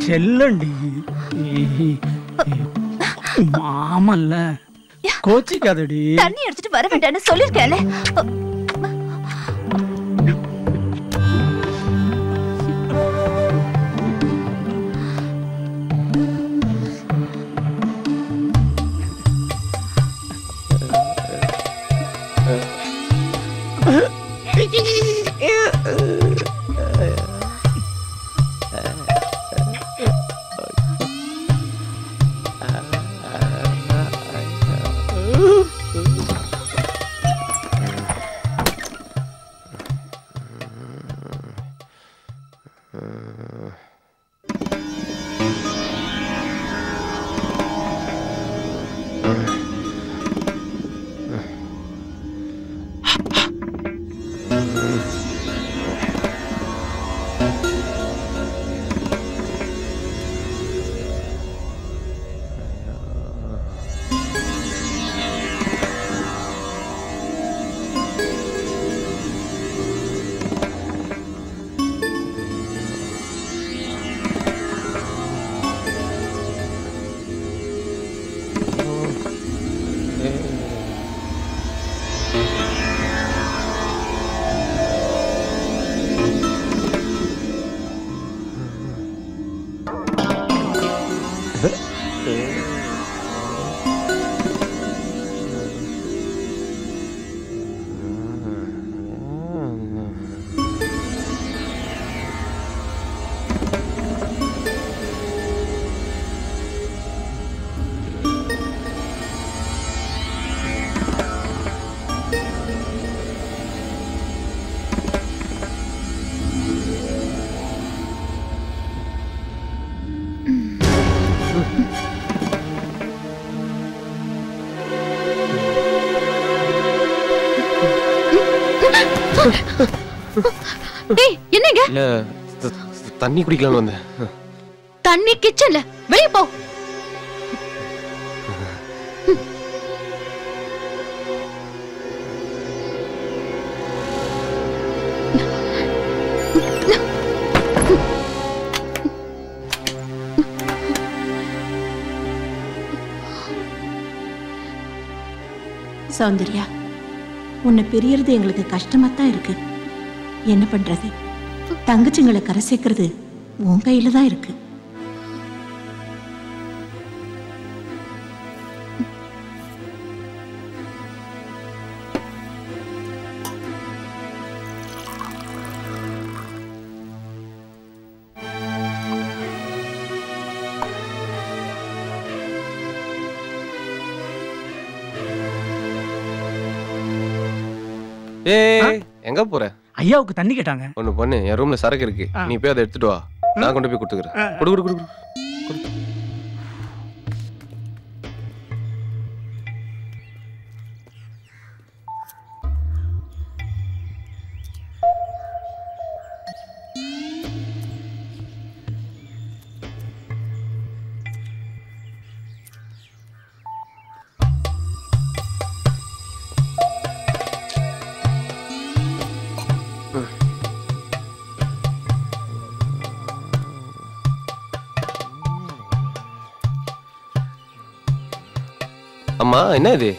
செல்லண்டி மாமல்ல கோச்சிக்காதடி. தண்ணி எடுத்துட்டு வர வேண்டாம்னு சொல்லிருக்கேன்ல. டேய் என்னங்க? இல்ல தண்ணி குடிக்கலாம்னு வந்தேன். தண்ணி கிச்சன்ல, வெளிய போ. சௌந்தர்யா, உன்னை பிரியறது எங்களுக்கு கஷ்டமா தான் இருக்கு. என்ன பண்றது? தங்கச்சிங்களை கரை சேர்க்கறது உன் கையில தான் இருக்கு. ஏய் எங்க போற? ஐயாவுக்கு தண்ணி கேட்டாங்க. ஒண்ணு பண்ணு, என் ரூம்ல சரக்கு இருக்கு, நீ போய் அதை எடுத்துட்டு வா, நான் கொண்டு போய் கொடுத்துக்கிறேன். குடு குடு குடு குடு. அம்மா என்ன இது?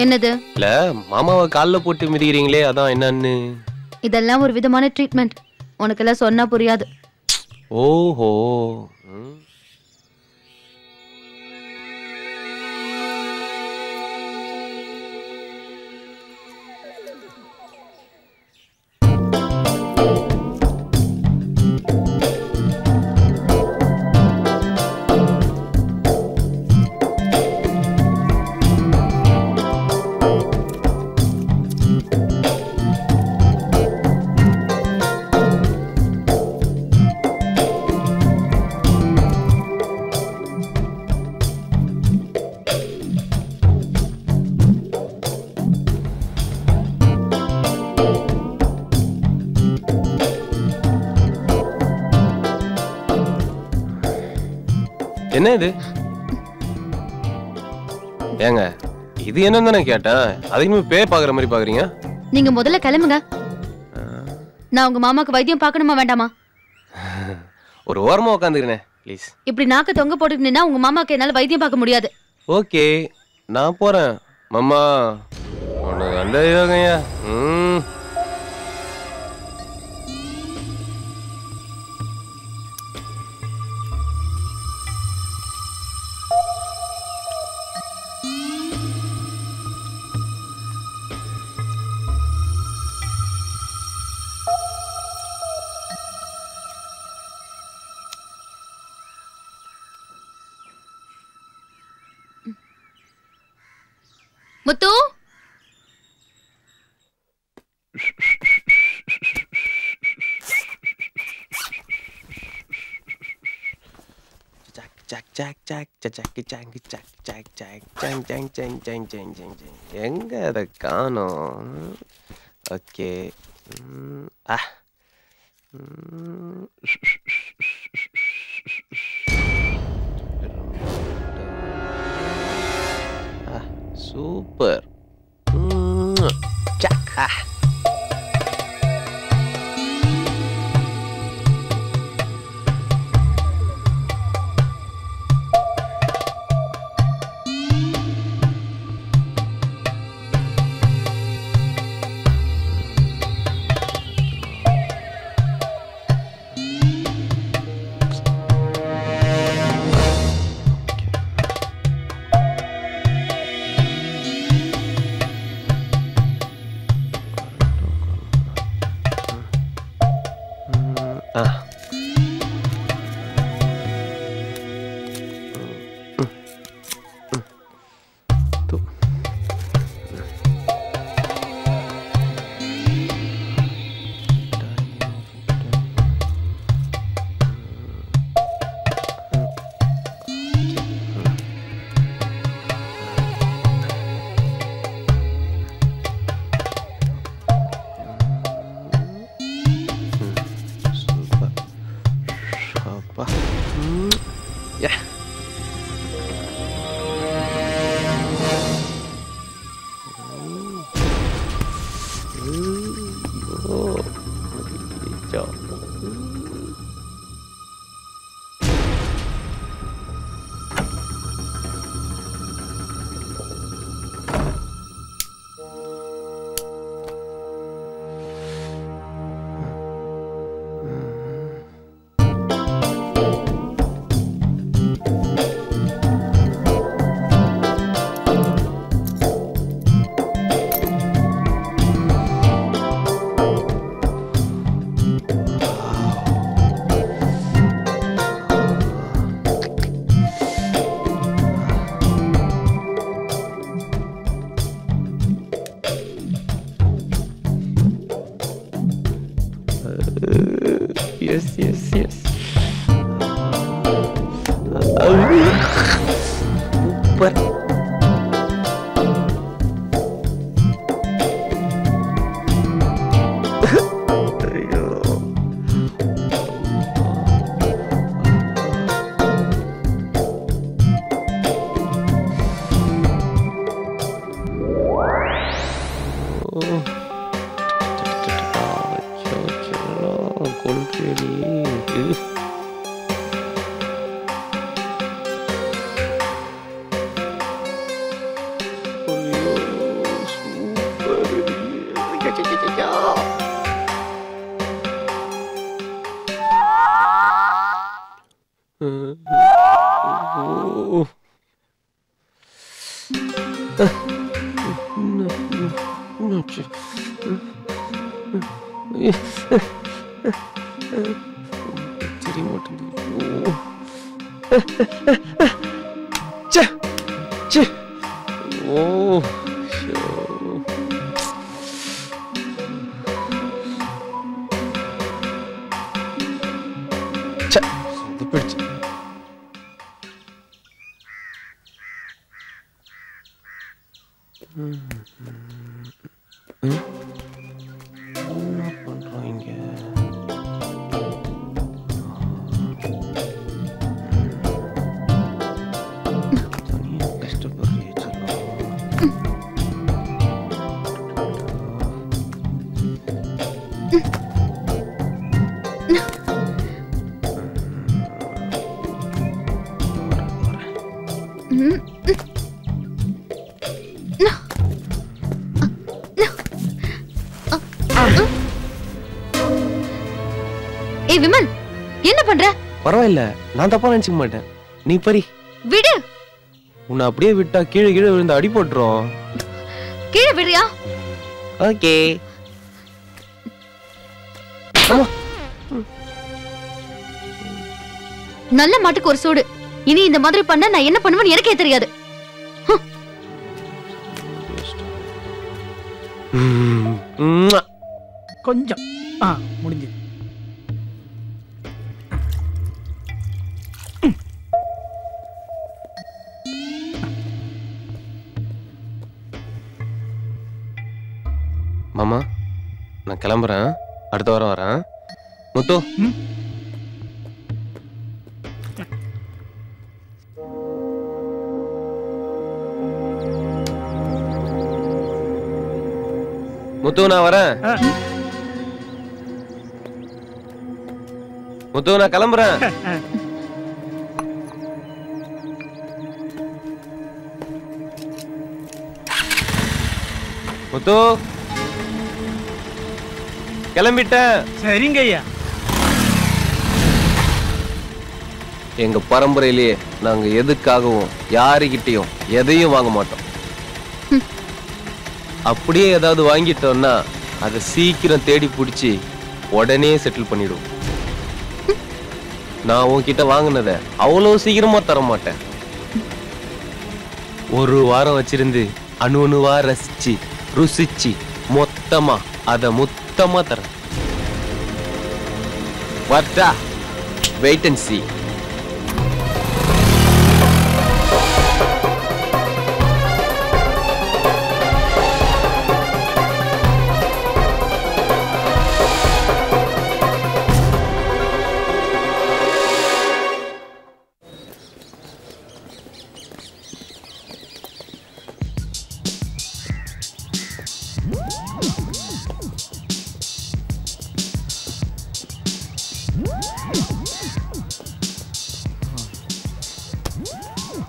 என்னது? இல்ல மாமாவை கால்ல போட்டு மிதிக்கிறீங்களே, அதான் என்னன்னு. இதெல்லாம் ஒரு விதமான ட்ரீட்மெண்ட். உனக்கெல்லாம் சொன்னா புரியாது. ஓஹோ. என்ன இது? ஏங்க இது என்னன்னு நான் கேட்டேன், அதுக்குமே பேர் பாக்குற மாதிரி பாக்குறீங்க. நீங்க முதல்ல கிளம்புங்க. நான் உங்க மாமாக்கு வைத்தியம் பார்க்கணுமா வேண்டாமா? ஒரு ஓரமா உட்காந்துக்கிறேன் ப்ளீஸ். இப்படி நாக்க தொங்க போட்டுட்டு நின்னா உங்க மாமாக்கு என்னால வைத்தியம் பார்க்க முடியாது. ஓகே நான் போறேன் மாமா. ஒன்று கண்ட யோகையா. முத்து எங்க அதை காணோம்? ஓகே. சூப்பர். Yes. Super. பரவாயில்ல, நான் தப்பா நினைச்சுக்க மாட்டேன். நீ பரி. விடு. உன்னை அப்படியே விட்டா கீழே கீழே விழுந்து அடி போட்டுரும். கீழே விடுறியா? ஓகே. நல்ல மாட்டுக்கு ஒரு சூடு. இனி இந்த மாதிரி பண்ண நான் என்ன பண்ணுவேன்னு எனக்கே தெரியாது. கொஞ்சம் முடிஞ்சு. மாமா, நான் கிளம்புறேன். அடுத்த வாரம் வரேன். முத்து. முத்து, நான் வரேன். முத்து, நான் கிளம்புறேன். முத்து, கிளம்பிட்டேன். சரிங்க ஐயா. எங்க பரம்பரையிலேயே நாங்க எதுக்காகவும் யாருகிட்டையும் எதையும் வாங்க மாட்டோம். அப்படியே ஏதாவது வாங்கிட்டோம்னா அதை சீக்கிரம் தேடி பிடிச்சி உடனே செட்டில் பண்ணிடுவோம். நான் உன்கிட்ட வாங்கினத அவ்வளோ சீக்கிரமா தர மாட்டேன். ஒரு வாரம் வச்சிருந்து அணு அணுவா ரசிச்சு ருசிச்சு மொத்தமா அதை மொத்தமா தரேன். வாட்டா, வெயிட் அண்ட் see.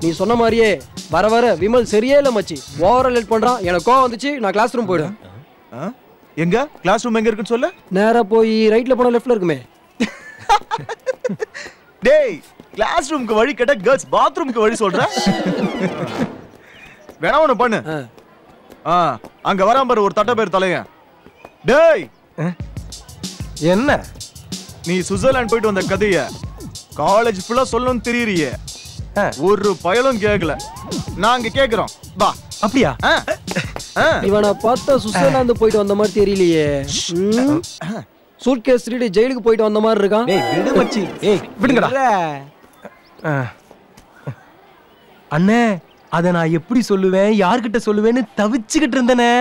நீ சொன்ன மாதிரியே வர வர விமல் சரியே இல்ல மச்சி. ஓவரா லேட் பண்றான். எனக்கு கோவம் வந்துச்சு. நான் கிளாஸ் ரூம் போயிடுவேன். எங்க கிளாஸ் ரூம் எங்க இருக்குன்னு சொல்ல? நேரா போய் ரைட்ல போனா லெஃப்ட்ல இருக்குமே. டேய், கிளாஸ் ரூமுக்கு வழி கேட்டா கேர்ள்ஸ் பாத்ரூமுக்கு வழி சொல்ற? வேணா ஒண்ணு பண்ணு. அங்க வராம பாரு ஒரு தட்ட பேர் தலையன். டேய், என்ன நீ சுவிட்சர்லாந்து போயிட்டு வந்த கதைய காலேஜ் ஃபுல்லா சொல்லணும்னு தெரியறியே. ஒரு பயலும் கேட்கல. நாங்க கேக்குறோம். வா. அப்படியா? இவனை பார்த்தா சுவிட்சர்லாந்து போயிட்டு வந்த மாதிரி தெரியலையே. சூட்கேஸ் திருடி ஜெயிலுக்கு போயிட்டு வந்த மாதிரி இருக்கான். டேய் விடு மச்சி. ஏய் விடுங்கடா. அண்ணே, அத நான் எப்படி சொல்லுவேன், யார்கிட்ட சொல்லுவேன்னு தவிச்சுக்கிட்டு இருந்தனே.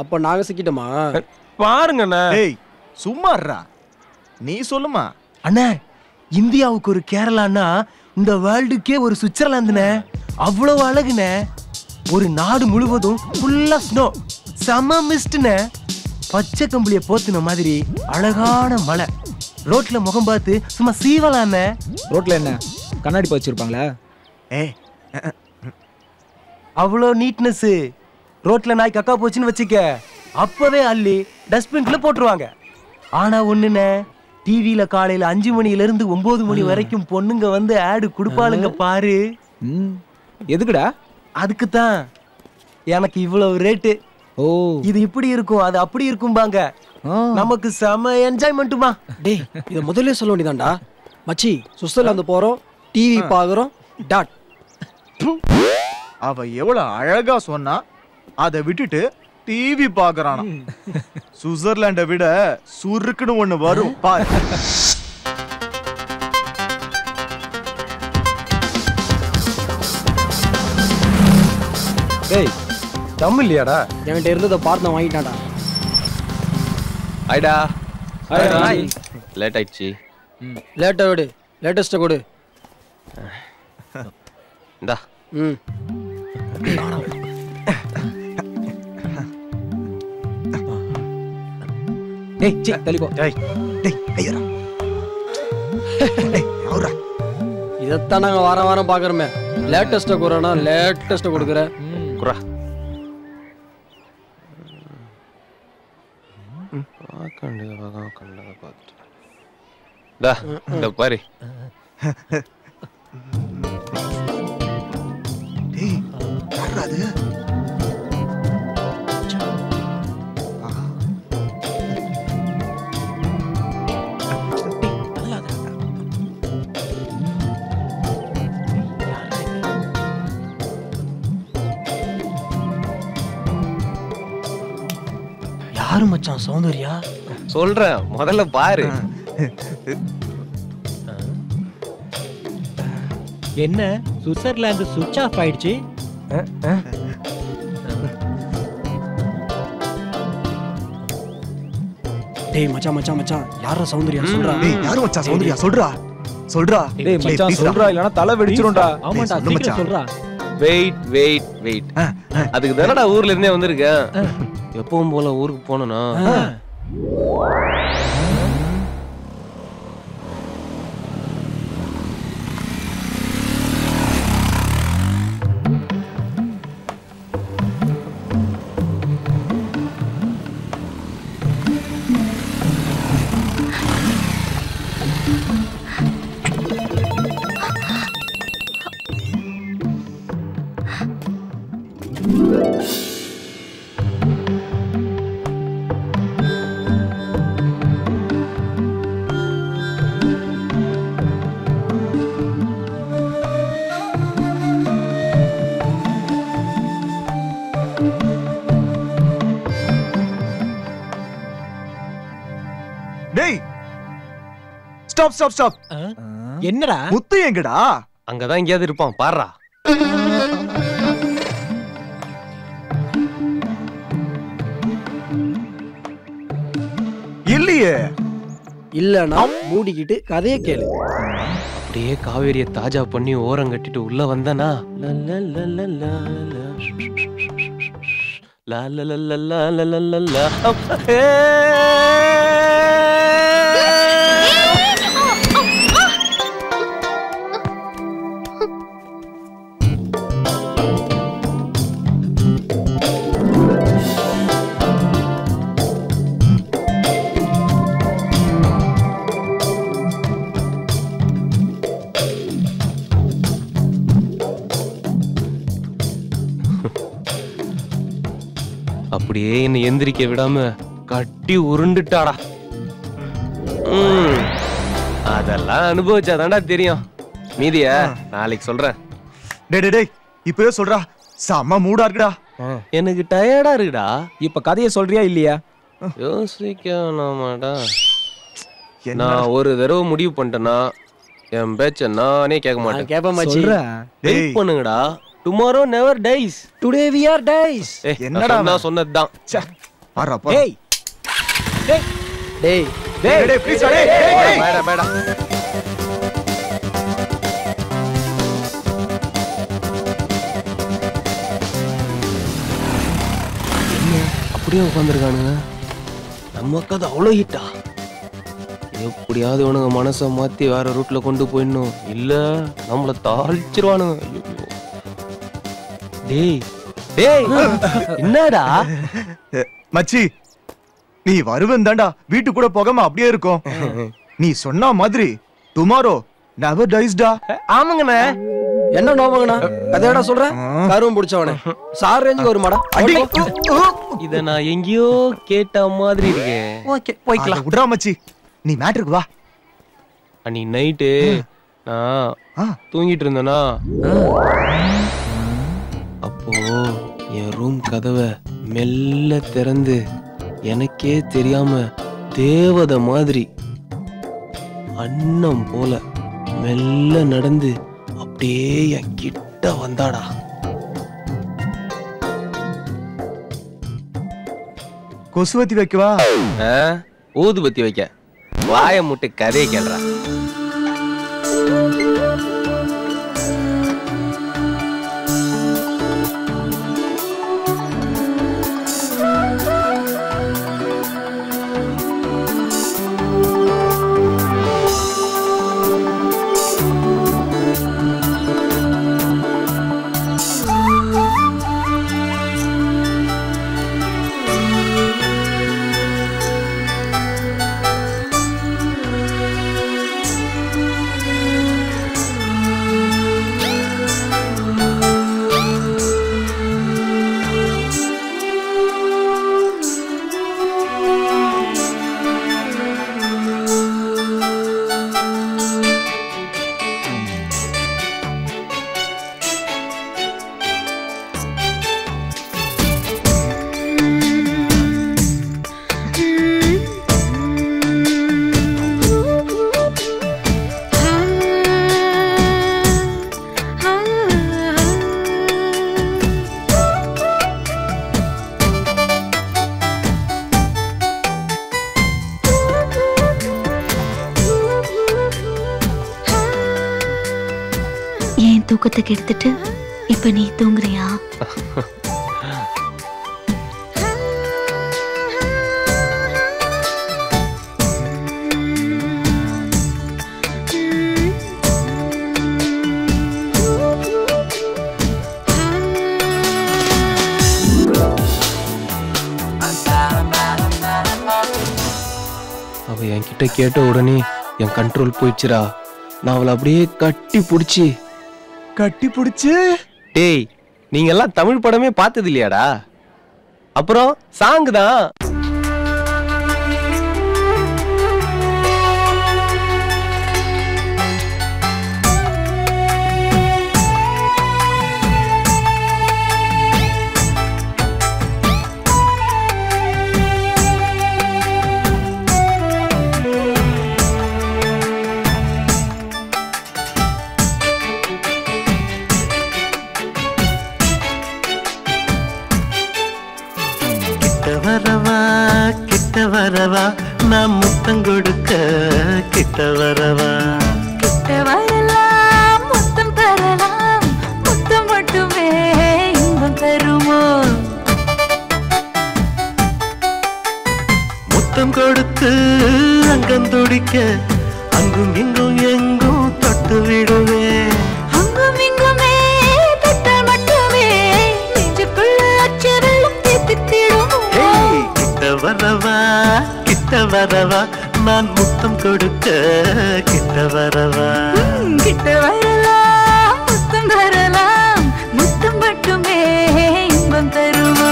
அப்ப நாங்க சிக்கிட்டோமா? பாருங்க அண்ணே. டேய் சும்மா இருடா. நீ சொல்லுமா. அண்ணே, இந்தியாவுக்கு ஒரு கேரளான்னா இந்த வேர்ல்டுக்கே ஒரு சுவிட்சர்லாந்துனே. அவ்வளவு அழகுனே. ஒரு நாடு முழுவதும் ஃபுல்லா ஸ்னோ, செம மிஸ்ட்னே. பச்சை கம்பளிய போத்துன மாதிரி அழகான மலை. ரோட்ல முகம் பார்த்து சும்மா சீவலானே. ரோட்ல என்ன கண்ணாடி வச்சிருப்பாங்களா? அவ்வளோ நீட்னஸ். ரோட்ல நாய் கக்கா போச்சுன்னு வச்சுக்க, அப்பவே அள்ளி டஸ்ட்பின்ல போட்டுருவாங்க. ஆனா ஒண்ணுனே, டிவில காலையில 5 மணில இருந்து 9 மணி வரைக்கும் பொண்ணுங்க வந்து ஆடு குடுப்பாளுங்க பாரு. எதுக்குடா? அதுக்குத்தான் எனக்கு இவ்வளவு ரேட்டு. ஓ, இது இப்படி இருக்கும், அது அப்படி இருக்கும்பாங்க. நமக்கு செம என்ஜாய்மெண்ட்டுமா. டேய், இத முதல்ல சொல்ல வேண்டியதான்டா. மச்சி, சுவிட்சர்லாந்து போறோம், டிவி பாக்குறோம், டாட். அவ எவ்வளவு அழகா சொன்னா, அதை விட்டுட்டு டிவி பாக்குறானா. சுவிட்சர்லாண்டை விட சுருக்குன்னு ஒண்ணு வரும் பாரு. டேய், தம் இல்லையாடா? என்கிட்ட இருந்ததை பார்த்து வாங்கிட்டான்டா. ஐடா லேட் ஆயிடுச்சு. லேட்டா விடு, லேட்டஸ்ட கொடு. இந்தா. டேய் சீ தள்ளிக்கோ. டேய் டேய் ஐயரா. டேய் அவரா. இதத்தான் நாங்க வாரம் வாரம் பாக்குறோமே. லேட்டஸ்ட குறனா லேட்டஸ்ட கொடுக்குற. குறா. இந்த பாரு. டேய் யாரா அது? யாரு மச்சான் சௌந்தர்யா? சொல்றேன் முதல்ல பாரு. என்ன சுவிட்சர்லாந்து சுவிட்ச் ஆஃப் ஆயிடுச்சு? டேய் மச்சான் மச்சான் மச்சான் யாரா சௌந்தர்யா சொல்றா? டேய் யாரு மச்சான் சௌந்தர்யா சொல்றா சொல்றா. டேய் மச்சான் சொல்றா இல்லனா தலை வெடிச்சிரும்டா. ஆமாடா சீக்கிரம் சொல்றா. Wait wait wait. அதுக்கு தானடா ஊர்ல இருந்தே வந்திருக்கேன். எப்பவும் போல ஊருக்கு போனனா டேய் ஸ்டாப் ஸ்டாப் ஸ்டாப். என்னடா முத்து எங்கடா? அங்கதான் எங்கேயாவது இருப்பான் பாருடா. இல்லையே. இல்லனா மூடிக்கிட்டு கதையை கேளு. அப்படியே காவேரியை தாஜா பண்ணி ஓரம் கட்டிட்டு உள்ள வந்தனா அப்படியே என்னை எந்திரிக்க விடாம கட்டி உருண்டுட்டாடா. அதெல்லாம் அனுபவிச்சாதான்டா தெரியும். மீதிய நாளைக்கு சொல்றேன். டேய் டேய் டேய் இப்பவே சொல்றா. செம்ம மூடா இருக்குடா. எனக்கு டயர்டா இருக்குடா. இப்ப கதையை சொல்றியா இல்லையா? யோசிக்கணுமாடா. நான் ஒரு தடவை முடிவு பண்ணிட்டேன்னா என் பேச்ச நானே கேட்க மாட்டேன். கேப்ப மச்சி. வெயிட் பண்ணுங்கடா. Tomorrow never dies. Today we are dies. என்னடா நான் சொன்னதுதான். பாரா பா. டேய் டேய் டேய் டேய் டேய் ப்ளீஸ் டேய் டேய் பேடா பேடா. அப்படியே உட்காந்துருக்கானுங்க. நம்ம கதை அவ்வளோ ஹிட்டா? எப்படியாவது உனக்கு மனசை மாத்தி வேற ரூட்ல கொண்டு போயிடணும். இல்ல நம்மள தாழ்ச்சிருவானுங்க. டேய் டேய் என்னடா மச்சி நீ வருவன் தாண்டா. வீட்டு கூட போகாம அப்படியே இருக்கும். நீ சொன்ன மாதிரி டுமாரோ நெவர் டைஸ்டா. ஆமாங்கண்ணே. என்ன நோமங்கண்ணா கதையடா சொல்ற? கருவம் பிடிச்சவனே சார் ரேஞ்சுக்கு வருமாடா. இத நான் எங்கேயோ கேட்ட மாதிரி இருக்கே. ஓகே போய்க்கலாம். விடுறா மச்சி நீ மேட்ருக்கு வா. அன்னைக்கு நைட்டு நான் தூங்கிட்டு இருந்தேனா அப்போ என் ரூம் கதவை மெல்ல திறந்து எனக்கே தெரியாம தேவதை மாதிரி அன்னம் போல மெல்ல நடந்து அப்படியே என் கிட்ட வந்தாடா. கொசுவத்தி வைக்கவா? ஊதுபத்தி வைக்க. வாய முட்டை கதையை கேள்றா. தூக்கத்தை கெடுத்துட்டு இப்ப நீ தூங்குறியா? அவ என்கிட்ட கேட்ட உடனே என் கண்ட்ரோல் போயிடுச்சுடா. நான் அவளை அப்படியே கட்டி புடிச்சு டேய், நீங்க எல்லாம் தமிழ் படமே பார்த்தது இல்லையாடா? அப்புறம் சாங் தான். கிட்ட வரவா நான் முத்தம் கொடுக்க கிட்ட வரவா கிட்ட வரலாம் முத்தம் தரலாம் முத்தம் மட்டுமே இன்பம் தருமோ முத்தம் கொடுத்து அங்கம் துடிக்க அங்கும் இங்கும் எங்கும் தொட்டு விடுவேன் அங்கும் இங்குமே தொட்டால் மட்டுமே நெஞ்சுக்குள்ள அச்சரெல்லாம் தேத்தித்திடுமோ கிட்ட வரவா நான் முத்தம் கொடுக்க கிட்ட வரவா கிட்ட வரலாம் முத்தம் தரலாம் முத்தம் மட்டுமே இன்பம் தருமோ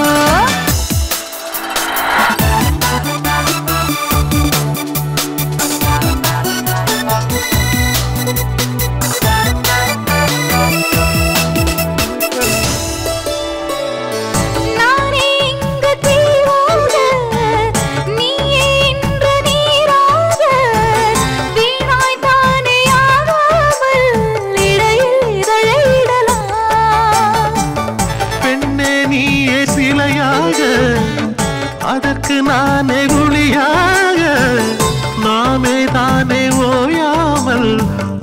அதற்கு நானே குழியாக நாமே தானே ஓயாமல்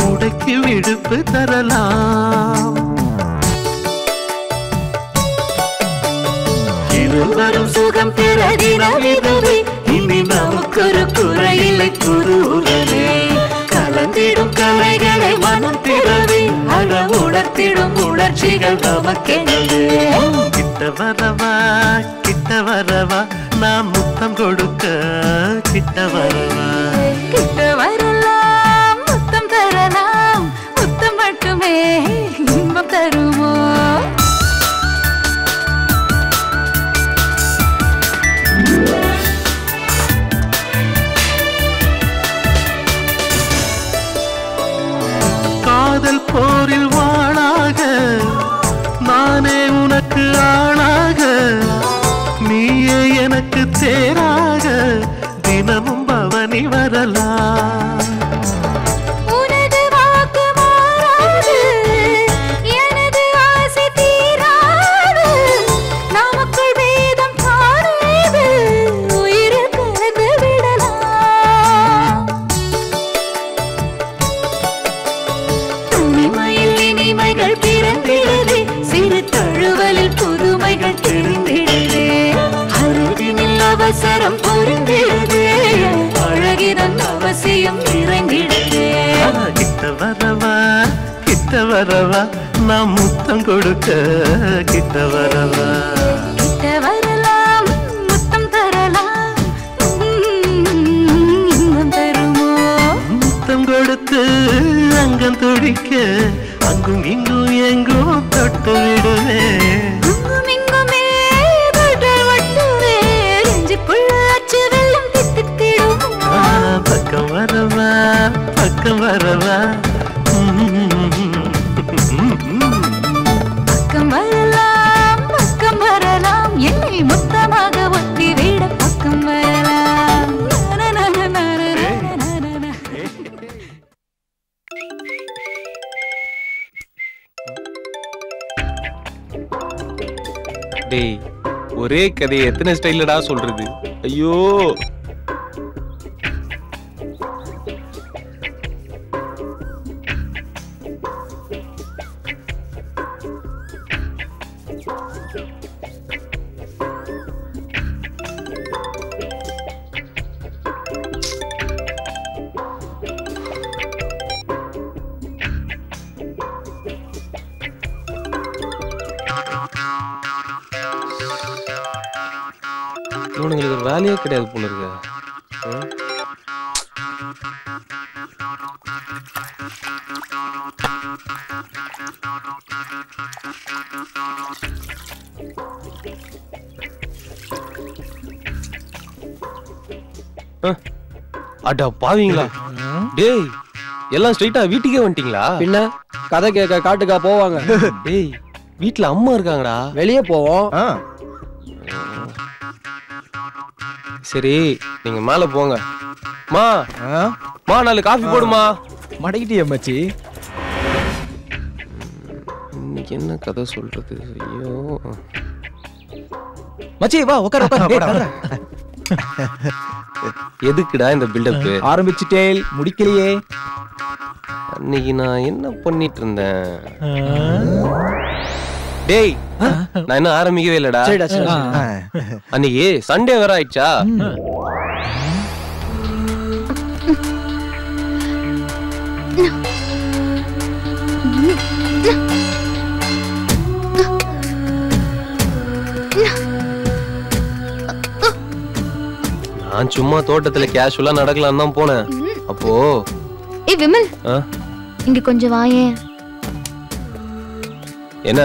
உடைக்கு விடுப்பு தரலாம் இருவரும் சுகம் பெற தினம் இதுவே இனி நமக்கொரு குறையில்லை குருவனே கலந்திடும் கலைகளை மனம் திறவே அழ உணர்த்திடும் உணர்ச்சிகள் நமக்கெனவே கிட்ட வரவா நான் முத்தம் கொடுக்க கிட்ட வரவா கிட்ட வரலாம் முத்தம் தரலாம் முத்தம் மட்டுமே இன்பம் தருமோ காதல் போரில் வாழாக நானே உனக்கு ஆளாக நீயே எனக்கு தேராக தினமும் பவனி வரலாம் உனது வாக்கு மாறாது எனது ஆசை தீராது நமக்குள் வேதம் காணேது உயிரில் கலந்து விடலாம் தனிமையில் இனிமைகள் பிறந்திடுதே சிறு தழுவலில் புதுமைகள் தெரிந்திடுதே அருகினில் அவசரம் புரிந்திடுதே அழகிதன் அவசியம் நிறைந்திடுதே கிட்ட வரவா நான் முத்தம் கொடுக்க கிட்ட வரவா கிட்ட வரலாம் முத்தம் தரலாம் இன்பம் தருமோ முத்தம் கொடுத்து அங்கம் துடிக்க அங்கும் இங்கும் எங்கும் தொட்டு விடுவேன் அங்கும் இங்குமே தொட்டால் மட்டுமே நெஞ்சுக்குள்ள அச்சு வெள்ளம் தித்தித்திடுமோ பக்கம் வரவா பக்கம் வரவா பக்கம் வரலாம் என்னை மொத்தமாக ஒத்தி விட பக்கம் வரலாம் டேய், ஒரே கதையை எத்தனை ஸ்டைலடா சொல்றது? ஐயோ இவனுங்களுக்கு ஒரு வேலையே கிடையாது போல இருக்கு. அடா பாவீங்களா டேய், எல்லாம் ஸ்ட்ரைட்டா வீட்டுக்கே வந்துட்டீங்களா? பின்ன கதை கேட்க காட்டுக்கா போவாங்க. டேய், வீட்ல அம்மா இருக்காங்கடா. வெளியே போவோம். சரி, நீங்க மேல போங்க. மா 4 காஃபி போடுமா. மடக்கிட்டியா மச்சி? இன்னைக்கு என்ன கதை சொல்றது? ஐயோ மச்சி வா உட்கார உட்கார. எதுக்குடா இந்த பில்டப்? ஆரம்பிச்சிட்டேல் முடிக்கலையே. அன்னைக்கு நான் என்ன பண்ணிட்டு இருந்தேன்? டேய், நான் என்ன ஆரம்பிக்கவே இல்லடா. அன்னைக்கு சண்டே வேற ஆயிடுச்சா? நான் சும்மா தோட்டத்துல கேஷுவலா நடக்கலாம்னு தான் போனேன். அப்போ ஏய் விமல், இங்க கொஞ்சம் வாயேன். என்ன?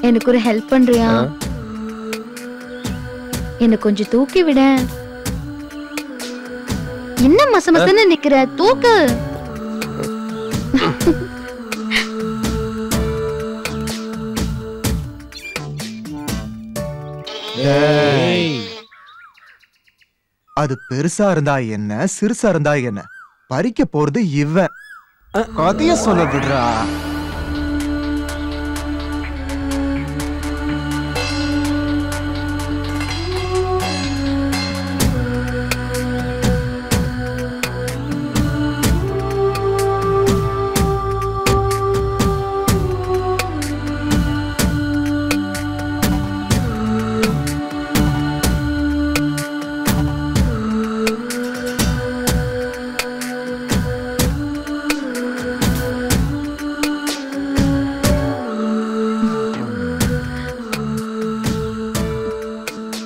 எனக்கு ஒரு ஹெல்ப் பண்றியா? என்ன கொஞ்சம் தூக்கி விட. என்ன மசமசன்னு நிக்கிற? தூக்கு. அது பெருசா இருந்தா என்ன, சிறுசா இருந்தா என்ன, பறிக்க போறது இவன். கதைய சொல்ல விடுறா.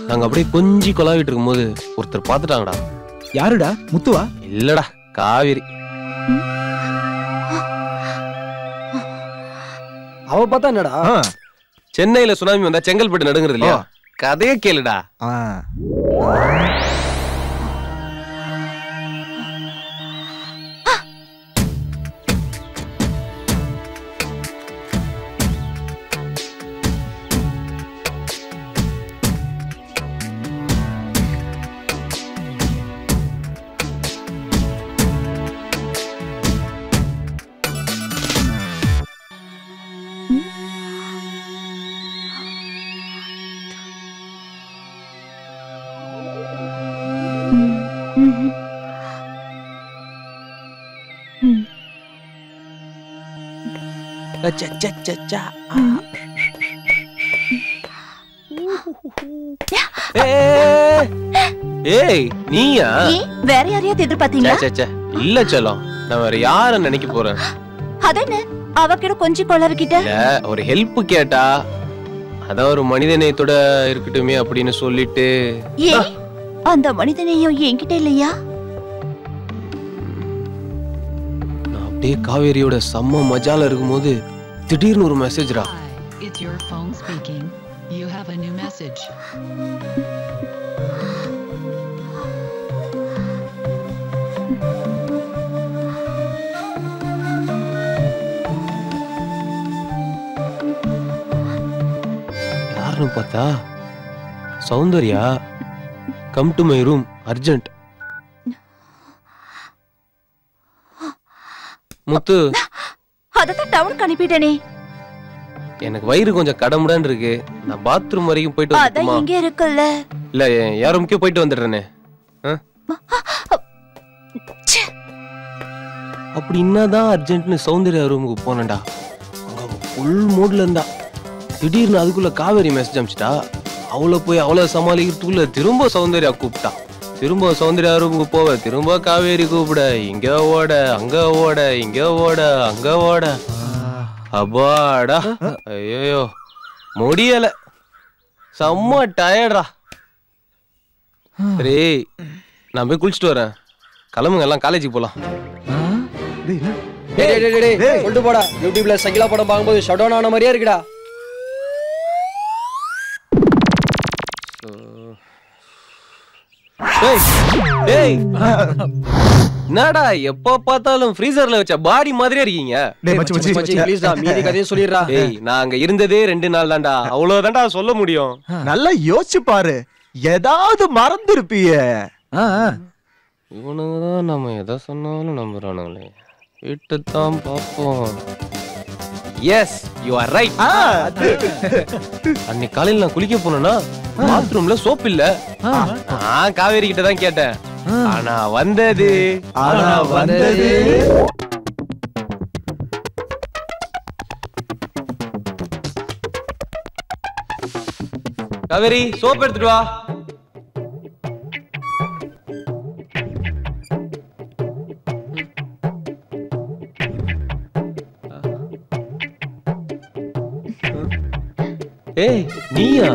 நாங்க அப்படியே கொஞ்சி கொலாவிட்டு இருக்கும்போது ஒருத்தர் பாத்துட்டாங்கடா. யாருடா? முத்துவா? இல்லடா, காவேரி. அவ பார்த்தா என்னடா? சென்னையில சுனாமி வந்தா செங்கல்பட்டு நடுங்கிறது இல்லையா? கதைய கேளுடா. ஏய், நீயா? வேற யாரையாவது எதிர்பார்த்தீங்களா? இல்ல செல்லம், நான் வேற யார நினைக்க போறேன். அதென்ன அவகிட்ட கொஞ்சம் கொளறிக்கிட்ட? ஒரு ஹெல்ப் கேட்டா, அதான் ஒரு மனிதநேயத்தோட இருக்கட்டுமே அப்படின்னு சொல்லிட்டு. ஏன் அந்த மனிதநேயம் என்கிட்ட இல்லையா? நான் அப்படியே காவேரியோட செம்ம மஜால இருக்கும்போது திடீர்னு ஒரு மெசேஜ்ரா. It's your phone speaking. You have a new message. யாருன்னு பார்த்தா Soundarya. Come to my room urgent. Muthu, அததான் டவுனுக்கு அனுப்பிட்டேனே. எனக்கு வயிறு கொஞ்சம் கடமுடான்னு இருக்கு. நான் பாத்ரூம் வரைக்கும் போயிட்டு வந்துட்டுமா? அதான் இங்க இருக்குல்ல. இல்ல, யார் ரூமுக்கே போயிட்டு வந்துடுறேனே. அப்படி என்னதான் அர்ஜென்ட்னு சௌந்தர்யா ரூமுக்கு போனேன்டா. அங்க ஃபுல் மூட்ல இருந்தா. திடீர்னு அதுக்குள்ள காவேரி மெசேஜ் அனுப்பிச்சிட்டா. அவளை போய் அவளை சமாளிக்கிறதுக்குள்ள திரும்ப சௌந்தர்யா கூப்பிட்டா. திரும்ப சௌந்தர்யா ரூமுக்கு போவ, திரும்ப காவேரி கூப்பிட. இங்க ஓட, அங்க ஓட, இங்க ஓட, அங்க ஓட. அப்பாடா, ஐயோ முடியல. செம்ம டயர்டா. சரி நான் போய் குளிச்சுட்டு வரேன். கிளம்புங்க எல்லாம் காலேஜுக்கு போலாம். கொண்டு போடா. யூடியூப்ல சகிலா படம் பார்க்கும்போது ஷட் டவுன் ஆன மாதிரியே இருக்குடா. என்னடா எப்ப பார்த்தாலும் ஃப்ரீசர்ல வச்ச பாடி மாதிரியே இருக்கீங்க. மீதி கதையும் சொல்லிடுறா. நான் அங்க இருந்ததே 2 நாள் தான்டா. அவ்வளவுதான்டா சொல்ல முடியும். நல்லா யோசிச்சு பாரு, ஏதாவது மறந்துருப்பிய. இவனுங்கதான் நம்ம எதை சொன்னாலும் நம்புறானுங்களே. வீட்டுத்தான் பார்ப்போம். Yes you are right. அன்னைக்கு காலையில நான் குளிக்க போனேன்னா பாத்ரூம்ல சோப் இல்ல. காவேரி கிட்ட தான் கேட்டேன். ஆனா வந்தது காவேரி சோப் எடுத்துட்டு வா. ஏய் நீயா?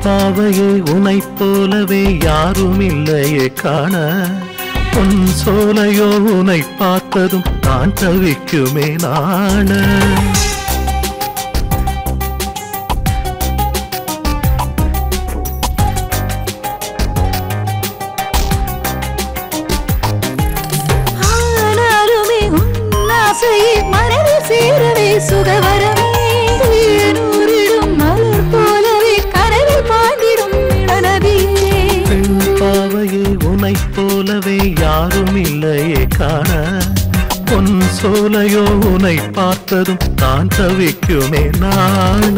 பாவையே உனை போலவே யாரும் இல்லையே காண. உன் சோலையோ உனை பார்த்ததும் நான் தவிக்குமே நாண. ஆனாலுமே உன் ஆசையை மனதில் சேரவே சுகவரமே. தேனூரிடும் மலர் போலவே கனவில் பாய்ந்திடும் இளநதியே. பெண் பாவையே உனை போலவே யாரும் இல்லையே காண. உன் சோலையோ உனை பார்த்ததும் நான் தவிக்குமே நாண.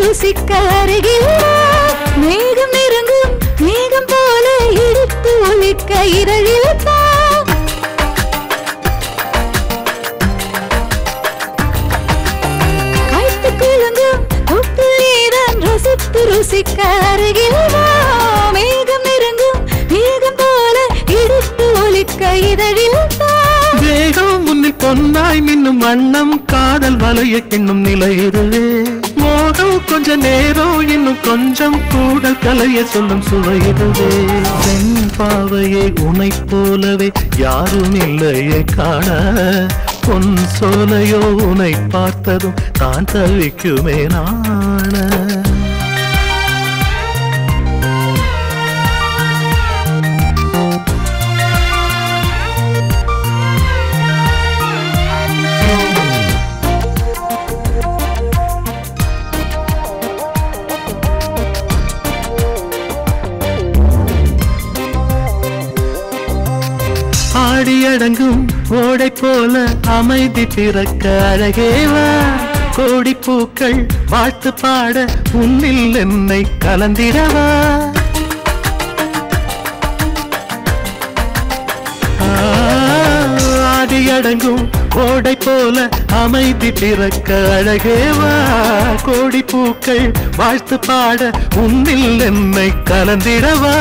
ருசிக்க அருகில் மேகம் நெருங்கும் மேகம் போல எடுத்து ஒழிக்க இரழில் கைத்து குழங்கும் தொப்பில்தான் ரசித்து ருசிக்க அருகில் மேகம் நெருங்கும் மேகம் போல எடுத்து ஒழிக்க இதழில் வேகம் முன்னில் பொன்னாய் மின்னும் வண்ணம் காதல் வலைய கிண்ணும் நிலை இதுவே. மோகம் கொஞ்ச நேரம் இன்னும் கொஞ்சம் கூடல் கலைய சொல்லும் சுவை இதுவே. பெண் பாவையை உனை போலவே யாரும் இல்லையே காண. பொன் சோலையோ உனை பார்த்ததும் தான் தவிக்குமே நாண. ஓடை போல அமைதி பிறக்க அழகேவா கோடி பூக்கள் வாழ்த்து பாட உன்னில் என்னை கலந்திடவா ஆடியடங்கும் ஓடை போல அமைதி பிறக்க அழகேவா கோடி பூக்கள் வாழ்த்து பாட உன்னில் என்னை கலந்திடவா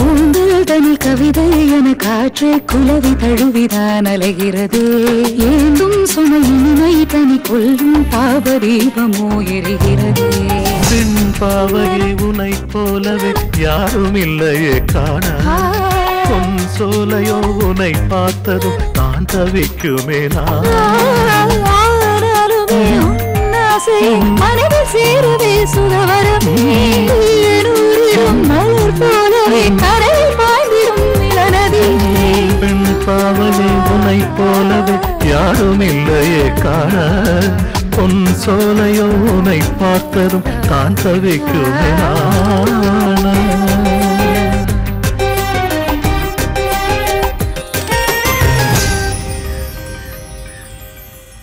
உங்கள் தனி கவிதை என காற்றை குலவி தழுவிதான் அலைகிறது ஏந்தும் சுமையினை தனி கொள்ளும் பாவதீபமோ எரிகிறது பின் பாவையை உனை போலவே யாரும் இல்லையே காண பொன் சோலையோ உனை பார்த்ததும் நான் தவிக்குமே மனதில் சேரவே சுகவரமே மலர் போலவே கரையில் பாய்ந்திடும் நிலநதி பெண் பாவையை உனை போலவே யாரும் இல்லையே காண பொன் சோலையோ உனை பார்த்ததும் நான் தவிக்குமே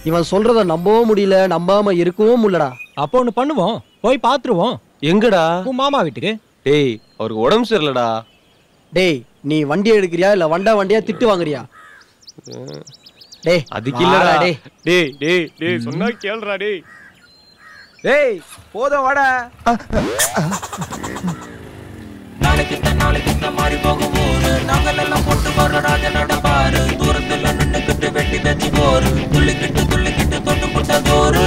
இவன் சொல்றத நம்பவும் முடியல நம்பாம இருக்கவும் முடியலடா. அப்போ ஒண்ணு பண்ணுவோம், போய் பாத்துருவோம். எங்கடா? உன் மாமா வீட்டுக்கு. டேய் அவருக்கு உடம்பு சரியில்லடா. டேய் நீ வண்டி எடுக்கிறியா இல்ல வண்டியா திட்டு வாங்குறியா? டேய் அதுக்கு இல்லடா. டேய் டேய் டேய் டேய் சொன்னா கேளுடா டேய். டேய் போதும் வாடா. நாளைக்கு மாறி போகும் ஊரு நாங்கள் எல்லாம் போட்டு வர ராஜனோட பாரு தூரத்துல நின்னுக்கிட்டு வெட்டி தச்சு போரு துள்ளிக்கிட்டு தொட்டு புட்ட தோறு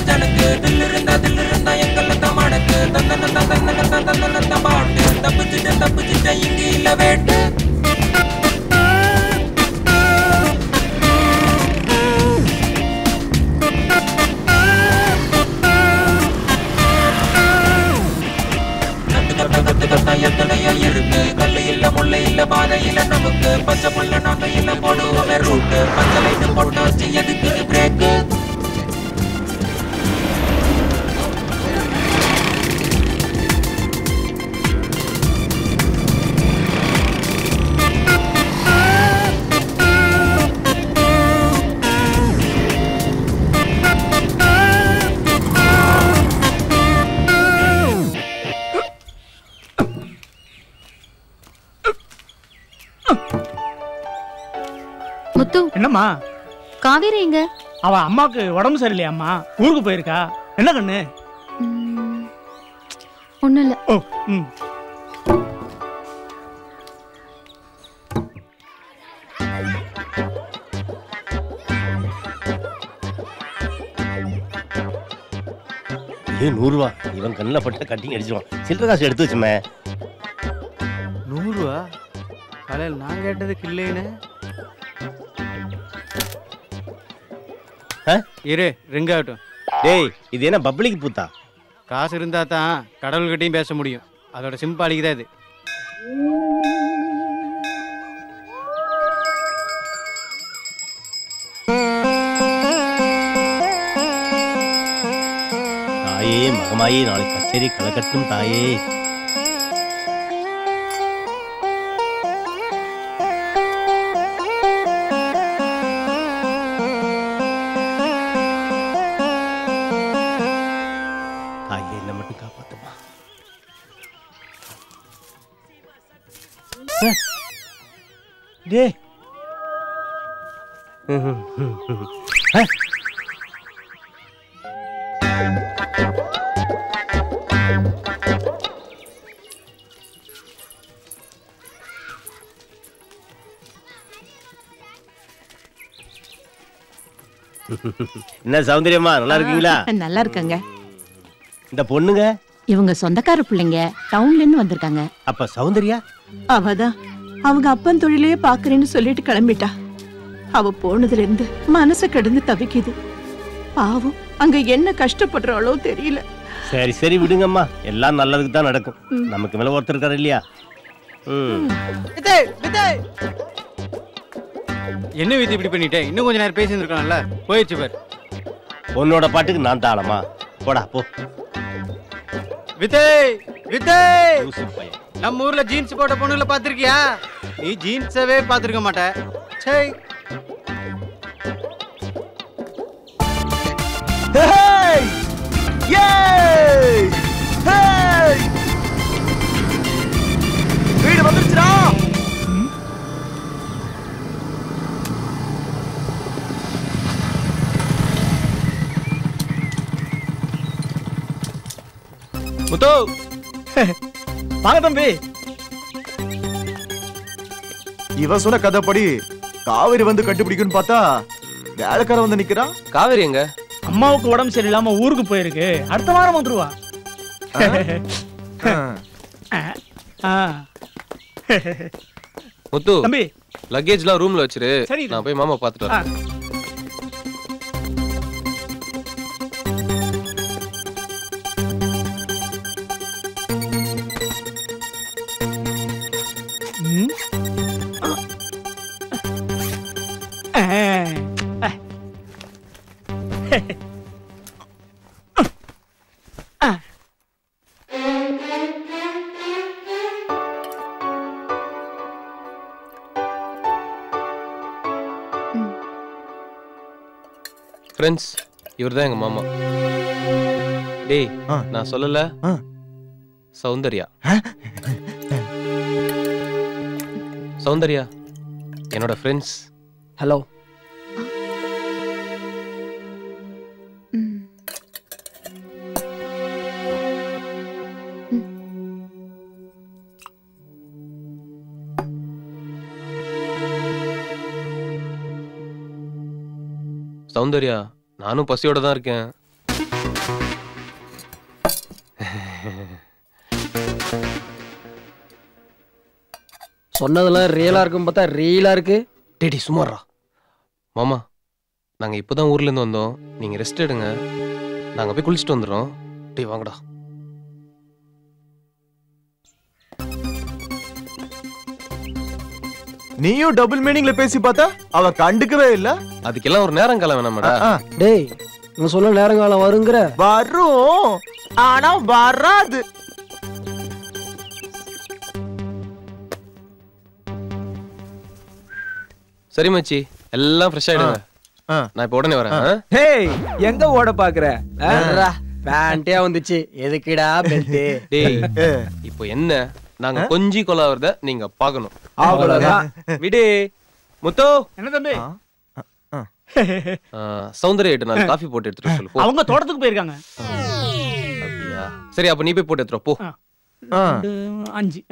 ஜனக்கு தில்லு இருந்தா எங்களுக்கு மடக்கு தந்தன பாட்டு தப்பிச்சுட்ட இங்க இல்ல வேட்டு எத்தனையோ இருக்கு கல்லு இல்ல முள்ளு இல்ல பாதை இல்ல நமக்கு பச்சை புள்ள நாங்க இல்ல போடுவோமே ரூட்டு பச்சை லைட்டு போட்டு வச்சு எதுக்கு பிரேக்கு முத்து என்னம்மா காவேரி எங்க? அவ அம்மாக்கு உடம்பு சரியில்லையா அம்மா, ஊருக்கு போயிருக்கா. என்ன கண்ணு? ஒண்ணும் இல்ல. ஓ ம் ஏன் 100 ரூபா இவன் கண்ணில் பட்ட கட்டிங் அடிச்சிருவான். சில்லற காசு எடுத்து வச்சுமே. 100 ரூபா காலையில் நான் கேட்டதுக்கு இல்லைன்னு இரு ரிங் ஆகட்டும். டேய் இது என்ன பப்ளிக் பூத்தா? காசு இருந்தா தான் கடவுள்கிட்டையும் பேச முடியும். அதோட சிம்பாலிக்கு தான் இது. தாயே மகமாயே நாளைக்கு கச்சேரி கலக்கட்டும் தாயே. தாயே என்ன மட்டும் காப்பாத்துமா. டேய் என்ன சௌந்தரியம்மா நல்லா இருக்கீங்களா? நல்லா இருக்காங்க. இந்த பொண்ணுங்க இவங்க சொந்தக்கார பிள்ளைங்க, டவுன்ல இருந்து வந்திருக்காங்க. அப்ப சௌந்தர்யா அவதான் அவங்க அப்பன் தொழிலே பாக்குறேன்னு சொல்லிட்டு கிளம்பிட்டா. அவ போனதுல இருந்து மனசு கிடந்து தவிக்குது. பாவம் அங்க என்ன கஷ்டப்படுறாளோ தெரியல. சரி சரி விடுங்கம்மா, எல்லாம் நல்லதுக்கு தான் நடக்கும். நமக்கு மேல ஒருத்தர் இருக்காரு இல்லையா? என்ன விதி இப்படி பண்ணிட்டேன்? இன்னும் கொஞ்ச நேரம் பேசி இருந்திருக்கலாம்ல. போயிடுச்சு பார். உன்னோட பாட்டுக்கு நான் தாளமா? போடா போ. விஜய் விஜய், லூசு பையன். நம்ம ஊர்ல ஜீன்ஸ் போட்ட பொண்ணுல பாத்திருக்கியா? நீ ஜீன்ஸவே பாத்திருக்க மாட்ட. சை. Hey! Yay! Hey! வீடு வந்துருச்சுடா. முத்து வாங்க தம்பி. இவ சொன்ன கதைப்படி காவேரி வந்து கண்டுபிடிக்குன்னு பார்த்தா வேலைக்கார வந்து நிக்கிறா. காவேரி எங்க? அம்மாவுக்கு உடம்பு சரியில்லாம ஊருக்கு போயிருக்கு. அடுத்த வாரம் வந்துருவா. முத்து தம்பி லக்கேஜ்லாம் ரூம்ல வச்சிரு. சரி. நான் போய் மாமா பாத்துட்டு வரேன். ஃப்ரெண்ட்ஸ், இவர்தான் எங்க மாமா. டேய், நான் சொல்லல, சௌந்தர்யா. சௌந்தர்யா என்னோட ஃப்ரெண்ட்ஸ். ஹலோ. சௌந்தர்யா, நானும் பசியோட தான் இருக்கேன். சொன்னதெல்லாம் ரியலா இருக்கும் பார்த்தா ரியலா இருக்கு. டேடி சுமாரா. மாமா, நாங்க இப்போதான் ஊர்ல இருந்து வந்தோம். நீங்க ரெஸ்ட் எடுங்க, நாங்க போய் குளிச்சுட்டு வந்துடுறோம். டேய் வாங்கடா. நீயும் டபுள் மீனிங்ல பேசி பார்த்தா அவ கண்டுக்கவே இல்ல. அதுக்கெல்லாம் ஒரு நேரம் காலம் வேணாமடா. டேய், நீ சொல்ல நேரங்காலம் வருங்கிற. வரும், ஆனா வராது. சரி மச்சி, எல்லாம் ஃப்ரெஷ் ஆயிடுங்க. நான் இப்ப உடனே வரேன். ஹேய், எங்க ஓட பாக்குற? பேண்டே வந்துச்சு, எதுக்குடா பெல்ட்? டேய், இப்போ என்ன, நாங்க கொஞ்சி கொலாவறத நீங்க பார்க்கணும். அவ்வளவுதான். விடு. முத்து. என்ன தம்பி? சௌந்தர்யா கிட்ட நான் காஃபி போட்டு எடுத்துட்டு சொல்லு. போ. அவங்க தோட்டத்துக்கு போயிருக்காங்க. அப்படியா? சரி, அப்ப நீ போய் போட்டு எடுத்துரு போ. 5.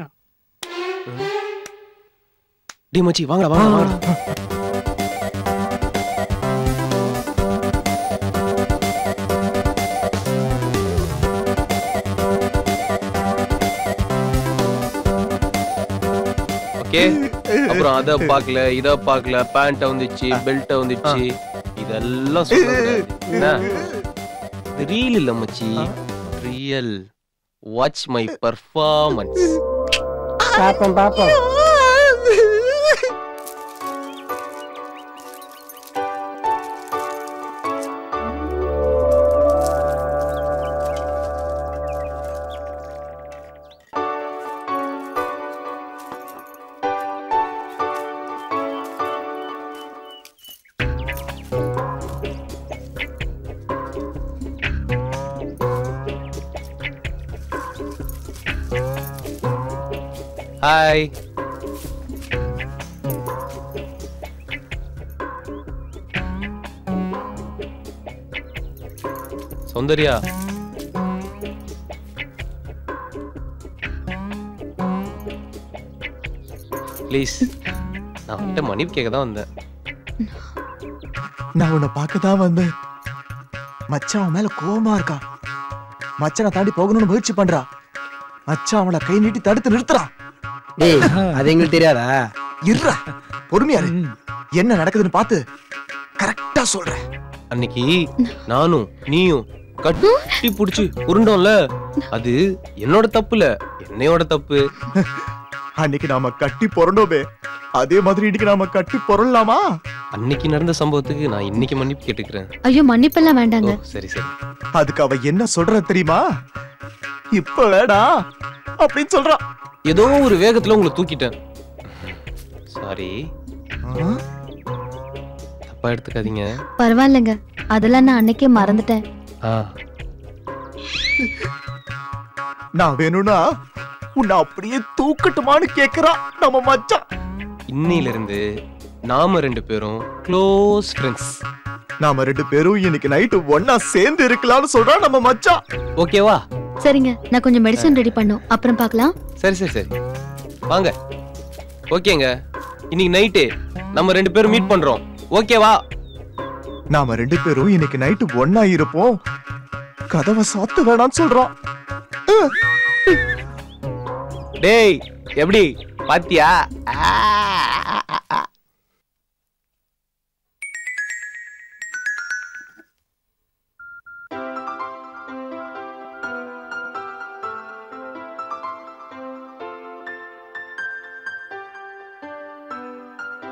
டி மச்சி, வாங்கடா வாங்கடா வாங்கடா. ஓகே. அப்புறம் அத பார்க்கல, இத பார்க்கல, பேண்ட் வந்துச்சு, பெல்ட் வந்துச்சு, இதெல்லாம் சொல்றது என்ன? ரீல் இல்ல மச்சி, ரியல். Watch my performance. பாப்போம் பாப்போம். ஹாய். சௌந்தர்யா, ப்ளீஸ், நான் உன்கிட்ட மன்னிப்பு கேட்க தான் வந்தேன். நான் உன்னை பார்க்க தான் வந்தேன். மச்சான் அவன் மேல கோவமா இருக்கா. மச்சானை தாண்டி போகணும்னு முயற்சி பண்றா. மச்சான் அவளை கை நீட்டி தடுத்து நிறுத்துறான். டேய், அது எங்களுக்கு தெரியாதா? இருடா, பொறுமையா இரு. என்ன நடக்குதுன்னு பார்த்து கரெக்டா சொல்றேன். அன்னைக்கு நானும் நீயும் கட்டி புடிச்சு உருண்டோம்ல, அது என்னோட தப்பு இல்ல, என்னையோட தப்பு. அன்னைக்கு நாம கட்டி பொறண்டோமே அதே மாதிரி இன்னைக்கு நாம கட்டி பொறலாமா? அன்னைக்கு நடந்த சம்பவத்துக்கு நான் இன்னைக்கு மன்னிப்பு கேட்டுக்கிறேன். ஐயோ மன்னிப்பெல்லாம் வேண்டாங்க. சரி சரி. அதுக்கு அவ என்ன சொல்ற தெரியுமா? இப்ப வேடா அப்படின்னு சொல்றா. ஏதோ ஒரு வேகத்துல உங்களை தூக்கிட்டேன். சாரி. தப்பா எடுத்துக்காதீங்க. பரவாயில்லைங்க, அதெல்லாம் நான் அன்னைக்கே மறந்துட்டேன். நான் வேணும்னா உன்னை அப்படியே தூக்கட்டுமான்னு கேக்குறா நம்ம மச்சான். இன்னையில இருந்து நாம 2 பேரும் க்ளோஸ் ஃப்ரெண்ட்ஸ். நாம 2 பேரும் இன்னைக்கு நைட்டு ஒண்ணா சேர்ந்து இருக்கலாம்னு சொல்றா நம்ம மச்சான். ஓகேவா? சரிங்க, நான் கொஞ்சம் மெடிசன் ரெடி பண்ணும், அப்புறம் பார்க்கலாம். சரி சரி சரி, வாங்க. ஓகேங்க, இன்னைக்கு நைட்டு நம்ம 2 பேரும் மீட் பண்றோம். ஓகேவா? நாம 2 பேரும் இன்னைக்கு நைட்டு ஒண்ணா இருப்போம். கதவை சாத்த வேணாம்னு சொல்றான். டேய் எப்படி பாத்தியா?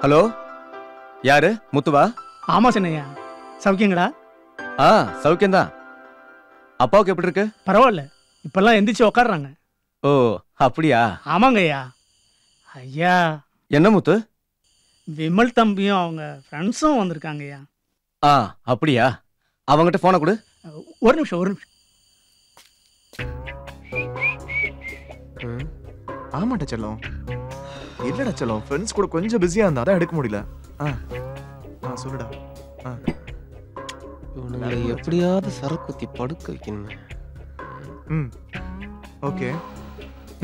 ஹலோ, யாரு? முத்துவா? ஆமா சின்னையா, சௌக்கியங்களா? சௌக்கியம்தான். அப்பாவுக்கு எப்படி இருக்கு? பரவாயில்ல, இப்பெல்லாம் எந்திரிச்சு உக்காடுறாங்க. ஓ அப்படியா? ஆமாங்க ஐயா. ஐயா என்ன முத்து? விமல் தம்பியும் அவங்க ஃப்ரெண்ட்ஸும் வந்திருக்காங்க ஐயா. அப்படியா? அவங்ககிட்ட போனை கொடு. ஒரு நிமிஷம். ஆமாட்ட செல்லம். இல்லடா செல்லம், ஃப்ரெண்ட்ஸ் கூட கொஞ்சம் பிஸியா இருந்தா அதான் எடுக்க முடியல. சொல்லுடா. இவனுங்களை எப்படியாவது சரக்குத்தி படுக்க வைக்கணும். ஓகே.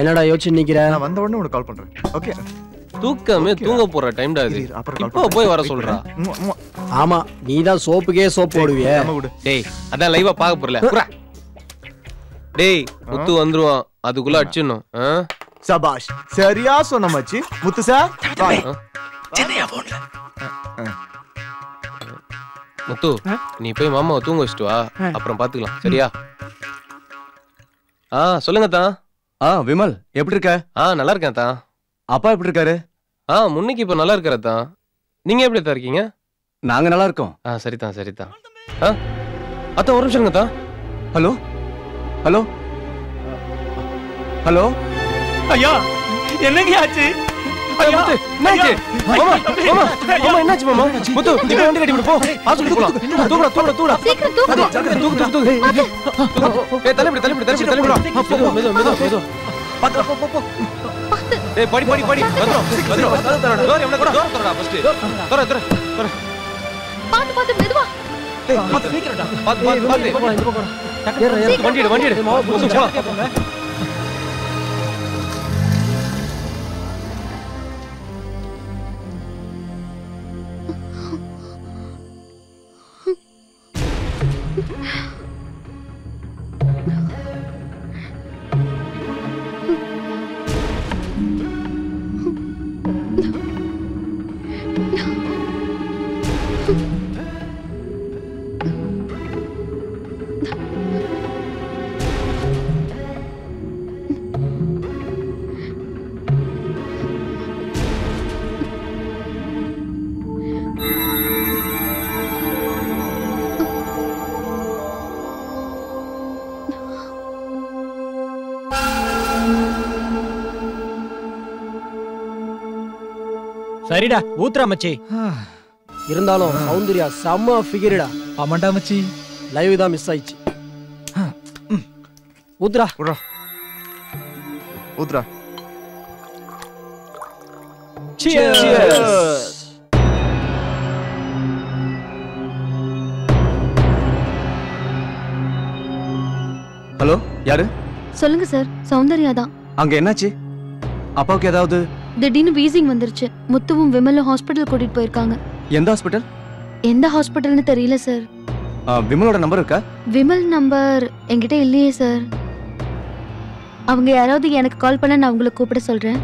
என்னடா யோசிச்சு நிக்கிற? நான் வந்த உடனே உனக்கு கால் பண்றேன். ஓகே. தூக்கமே தூங்க போற டைம்டா இது. இப்போ போய் வர சொல்றா. ஆமா, நீதான் சோப்புக்கே சோப்பு போடுவியே. டேய், அதான் லைவா பாக்க போறல. புரா. டேய், முத்து வந்துருவான், அதுக்குள்ள அடிச்சிடணும். சபாஷ், சரியா சொன்ன மச்சி. முத்து சார், சென்னையா போன்ல. முத்து, நீ போய் மாமாவை தூங்க வச்சுட்டு வா, அப்புறம் பாத்துக்கலாம். சரியா? சொல்லுங்க தான். விமல் எப்படி இருக்க? நல்லா இருக்கேன் தான். அப்பா எப்படி இருக்காரு? முன்னைக்கு இப்ப நல்லா இருக்கிற தான். நீங்க எப்படி தான் இருக்கீங்க? நாங்க நல்லா இருக்கோம். சரிதான் சரிதான். அத்தா ஒரு நிமிஷம் தான். Hello hello hello. ஐயா என்னங்க ஆச்சு? என்னாச்சு மாமா? முத்து, நீ வண்டி ரெடி பண்ணு, போ. ஹாஸ்பிடல் போலாம். தூக்குடா. சீக்கிரம் தூக்கு. ஏய், தள்ளி விடு. மெது. பாத்து போ. ஏய், படி. வந்துரும். டோர் எவ்வளவு தரடா ஃபர்ஸ்ட். தர. பாத்து மெதுவா. ஏய், பாத்து சீக்கிரம்டா. பாத்து. இந்த பக்கம். வண்டி எடு. போ. சரிடா, ஊத்துறா மச்சி. இருந்தாலும் சௌந்தர்யா செம்ம ஃபிகர்டா. ஆமாண்டா மச்சி, லைவ் தான் மிஸ் ஆயிடுச்சு. ஊத்துறா. Cheers. ஹலோ, யாரு? சொல்லுங்க சார், சௌந்தர்யா தான். அங்க என்னாச்சு? அப்பாவுக்கு ஏதாவது? திடீர்னு வீசிங் வந்துருச்சு. முத்துவும் விமலும் ஹாஸ்பிட்டல் கூட்டிட்டு போயிருக்காங்க. எந்த ஹாஸ்பிட்டல்? எந்த ஹாஸ்பிட்டல்னு தெரியல சார். விமலோட நம்பர் இருக்கா? விமல் நம்பர் என்கிட்ட இல்லையே சார். அவங்க யாராவது எனக்கு கால் பண்ண நான் உங்களை கூப்பிட சொல்றேன்.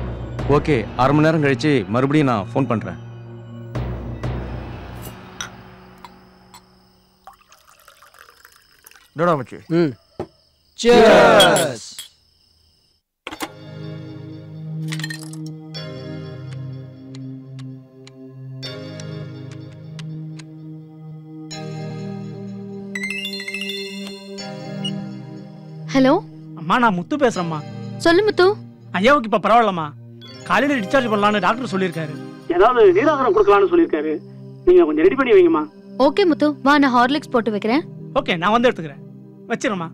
ஓகே, அரை மணி நேரம் கழிச்சு மறுபடியும் நான் ஃபோன் பண்றேன். என்னடா மச்சி? Cheers. ஹலோ அம்மா நான் முத்து பேசுறேம்மா. சொல்லு முத்து. ஐயாவுக்கு இப்ப பரவாயில்லம்மா. காலையில டிஸ்சார்ஜ் பண்ணலாம்னு டாக்டர் சொல்லியிருக்காரு. ஏதாவது நீராகாரம் கொடுக்கலாம்னு சொல்லியிருக்காரு. நீங்க கொஞ்சம் ரெடி பண்ணி வைங்கம்மா. ஓகே முத்து, வா நான் ஹார்லிக்ஸ் போட்டு வைக்கிறேன். ஓகே, நான் வந்து எடுத்துக்கிறேன். வச்சிரம்மா.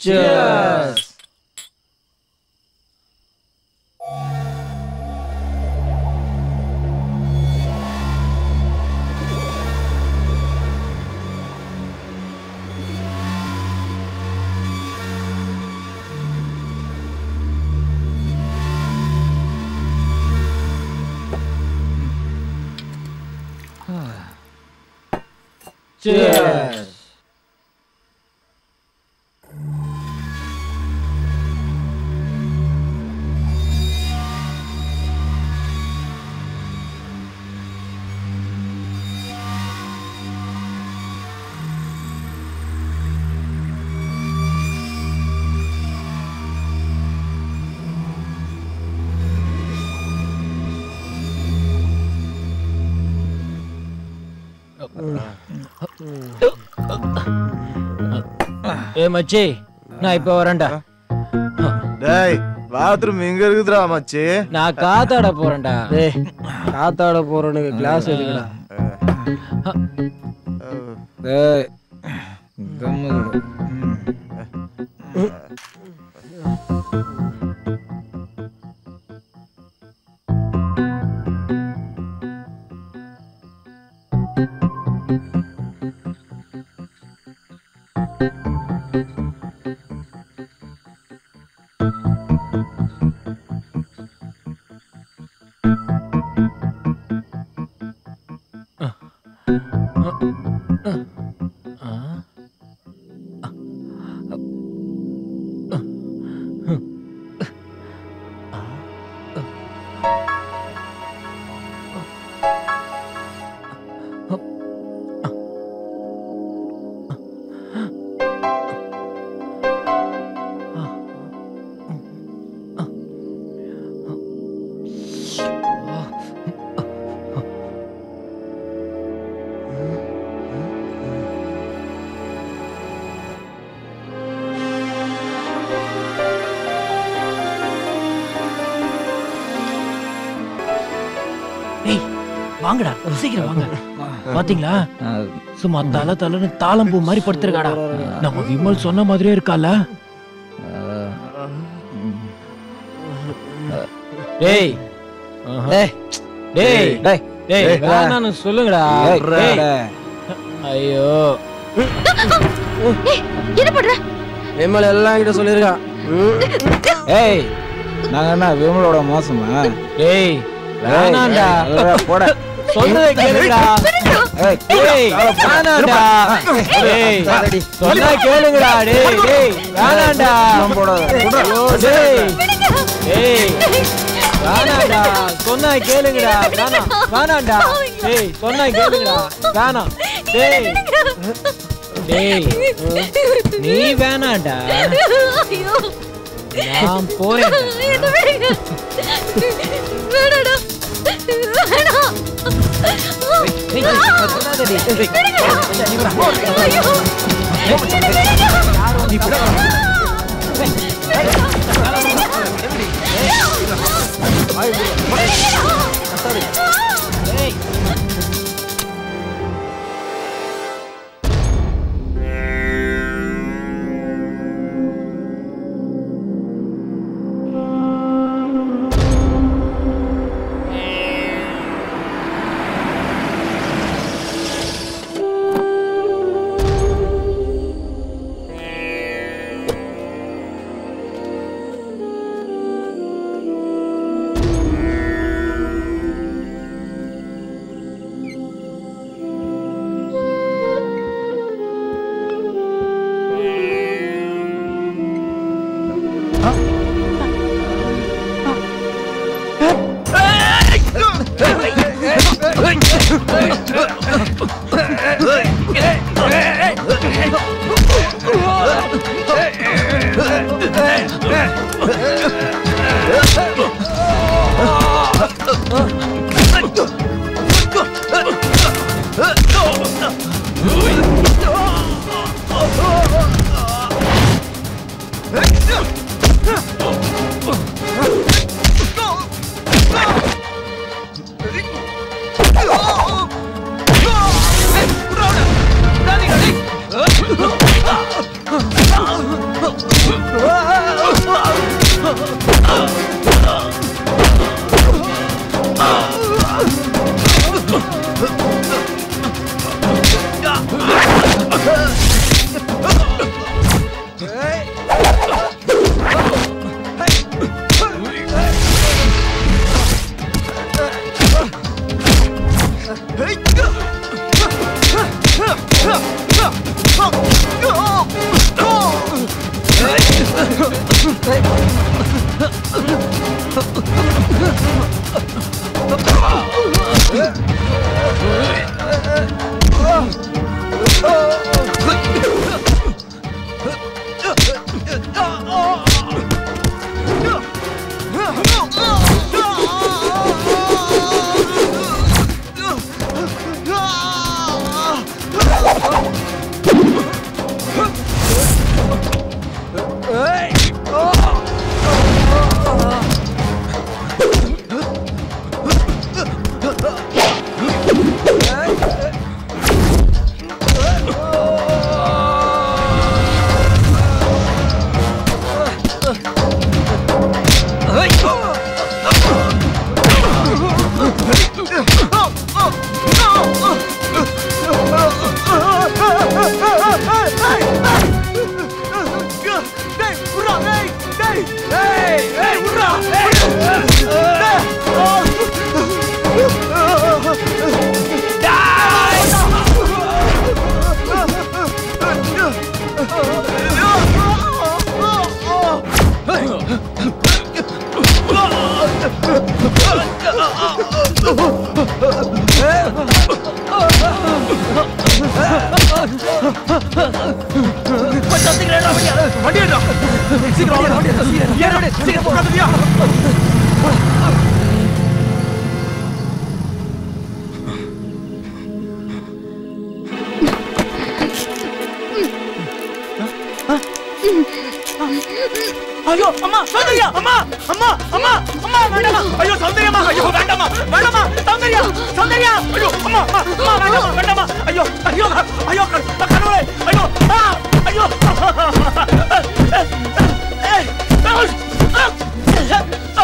Cheers. Cheers. ஏ மச்சி, நான் இப்ப வரேன்டா. டேய், பாத்ரூம் எங்க இருக்குதுடா மச்சி? நான் காத்தாட போறேன்டா. டேய், காத்தாட போறேன்னு கிளாஸ் எதுக்குடா? டேய், கம்முனு. வாங்கடா, சீக்கிரம் வாங்க. பாத்தீங்களா, சும்மா தலன்னு தாளம் பூ மாதிரி படுத்திருக்காடா. நம்ம விமல் சொன்ன மாதிரியே இருக்கால. டேய் டேய் டேய் டேய், வேணான்னு சொல்லுங்கடா. ஐயோ, என்ன பண்ற? விமல் எல்லாம் கிட்ட சொல்லிருக்கான். ஏய், நாங்க என்ன விமலோட மோசமா? டேய் வேணாண்டா, போட சொல்றதை கேளுடா. ஏய் டேய், வேணாண்டா. டேய் சொன்னா கேளுங்கடா. டேய் டேய், வேணாண்டா. டேய் டேய், வேணாண்டா. சொன்னா கேளுங்கடா. வேணாண்டா. டேய் சொன்னா கேளுங்கடா. வேணாம். டேய் டேய், நீ வேணாண்டா. நான் போறேன். Oh! ஐயோ அம்மா சௌந்தர்யா அம்மா அம்மா அம்மா அம்மா வேண்டாமா ஐயோ சௌந்தர்யாமா ஐயோ வேண்டாமா வேண்டாமா சௌந்தர்யா சௌந்தர்யா ஐயோ அம்மா அம்மா வேண்டாமா வேண்டாமா ஐயோ ஐயோ ஐயோ கடவுளே ஐயோ ஐயோ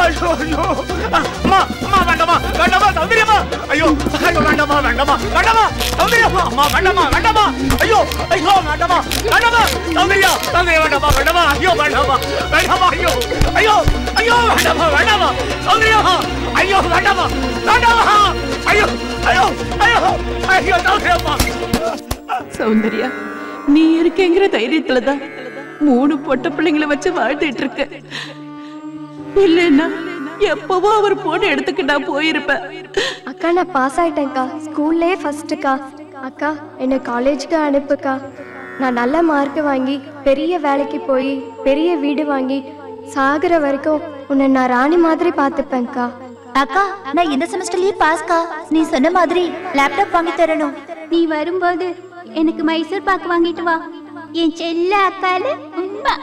ஐயோ ஐயோ அம்மா அம்மா வேண்டாமா வேண்டாமா சௌந்தர்யாமா ஐயோ ஐயோ வேண்டாமா வேண்டாமா வேண்டாமா சௌந்தர்யாமா அம்மா வேண்டாமா வேண்டாமா ஐயோ ஐயோ வேண்டாமா வேண்டாமா சௌந்தர்யா சௌந்தர்யா வேண்டாமா வேண்டாமா ஐயோ வேண்டாமா வேண்டாமா ஐயோ ஐயோ ஐயோ வேண்டாமா வேண்டாமா சௌந்தர்யா ஐயோ வேண்டாமா வேண்டாமா ஐயோ ஐயோ ஐயோ ஐயோ சௌந்தர்யாமா சௌந்தர்யா நீ இருக்கேங்கிற தைரியத்துலதான் 3 பொட்ட பிள்ளைங்களை வச்சு வாழ்ந்துட்டு இருக்க. இல்லைன்னா எப்பவோ அவர் போன இடத்துக்கு நான் போயிருப்பேன். அக்கா நான் பாஸ் ஆயிட்டேன்க்கா. ஸ்கூல்லே ஃபர்ஸ்ட்டுக்கா. அக்கா என்னை காலேஜுக்கு அனுப்புக்கா. நான் நல்ல மார்க் வாங்கி பெரிய வேலைக்கு போய் பெரிய வீடு வாங்கி சாகுற வரைக்கும் உன்னை நான் ராணி மாதிரி பார்த்துப்பேன்க்கா. அக்கா நான் இந்த செமஸ்டர்லயே பாஸ்கா. நீ சொன்ன மாதிரி லேப்டாப் வாங்கி தரணும். நீ வரும்போது எனக்கு மைசூர் பாக்கு வாங்கிட்டு வா. என் செல்ல அக்கால உண்மை.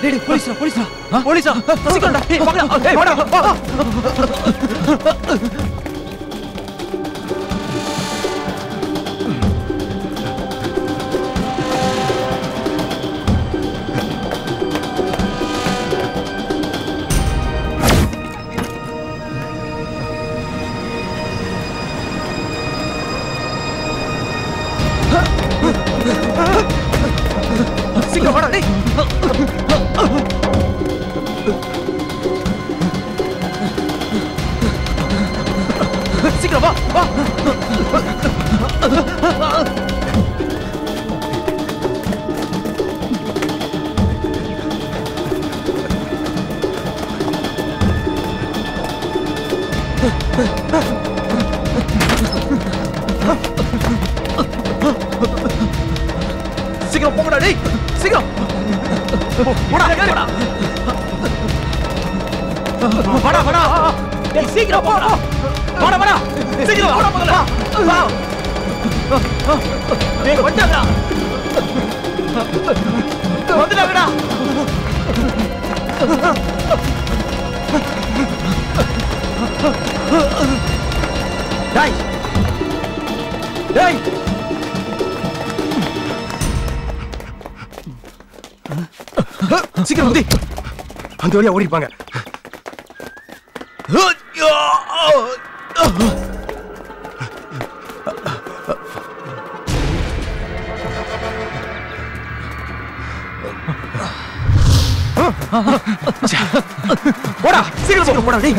டேய் போலீஸ்ரா போலீஸ்ரா போலீஸா சீக்கிரம்டா டேய் வாடா டேய் வாடா வா சீக்கிரம் வாடா டேய் சீக்கிரம் வா வா சீக்கிரம் போங்கடா டேய் சீக்கிரம் போடா போடா வாடா வாடா டேய் சீக்கிரம் போடா வாடா வாடா சீக்கிரம் வாடா போடா வா டேய் வந்துடா வந்துடா டேய் டேய் சீக்கிரம் வந்து அந்த வழியா ஓடிப்பாங்க. போடா சீக்கிரம் போடா டேய்.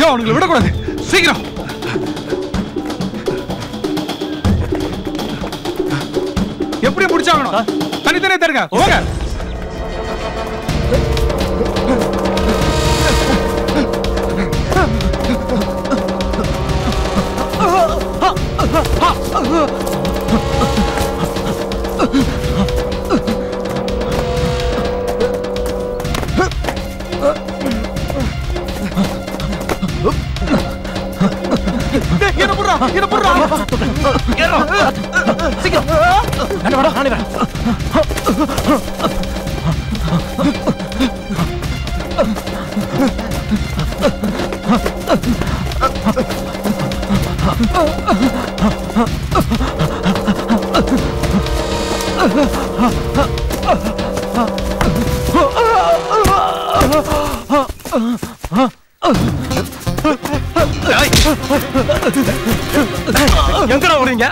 அவனுங்களை விடக்கூடாது சீக்கிரம். எப்படி முடிச்சாகணும்? தனித்தனியே தருங்க. போங்க. என்ன போடுறா என்ன போடுறா சீக்கிரம் நானே வரேன் நானே வரேன். எங்கடா ஓடுறீங்க?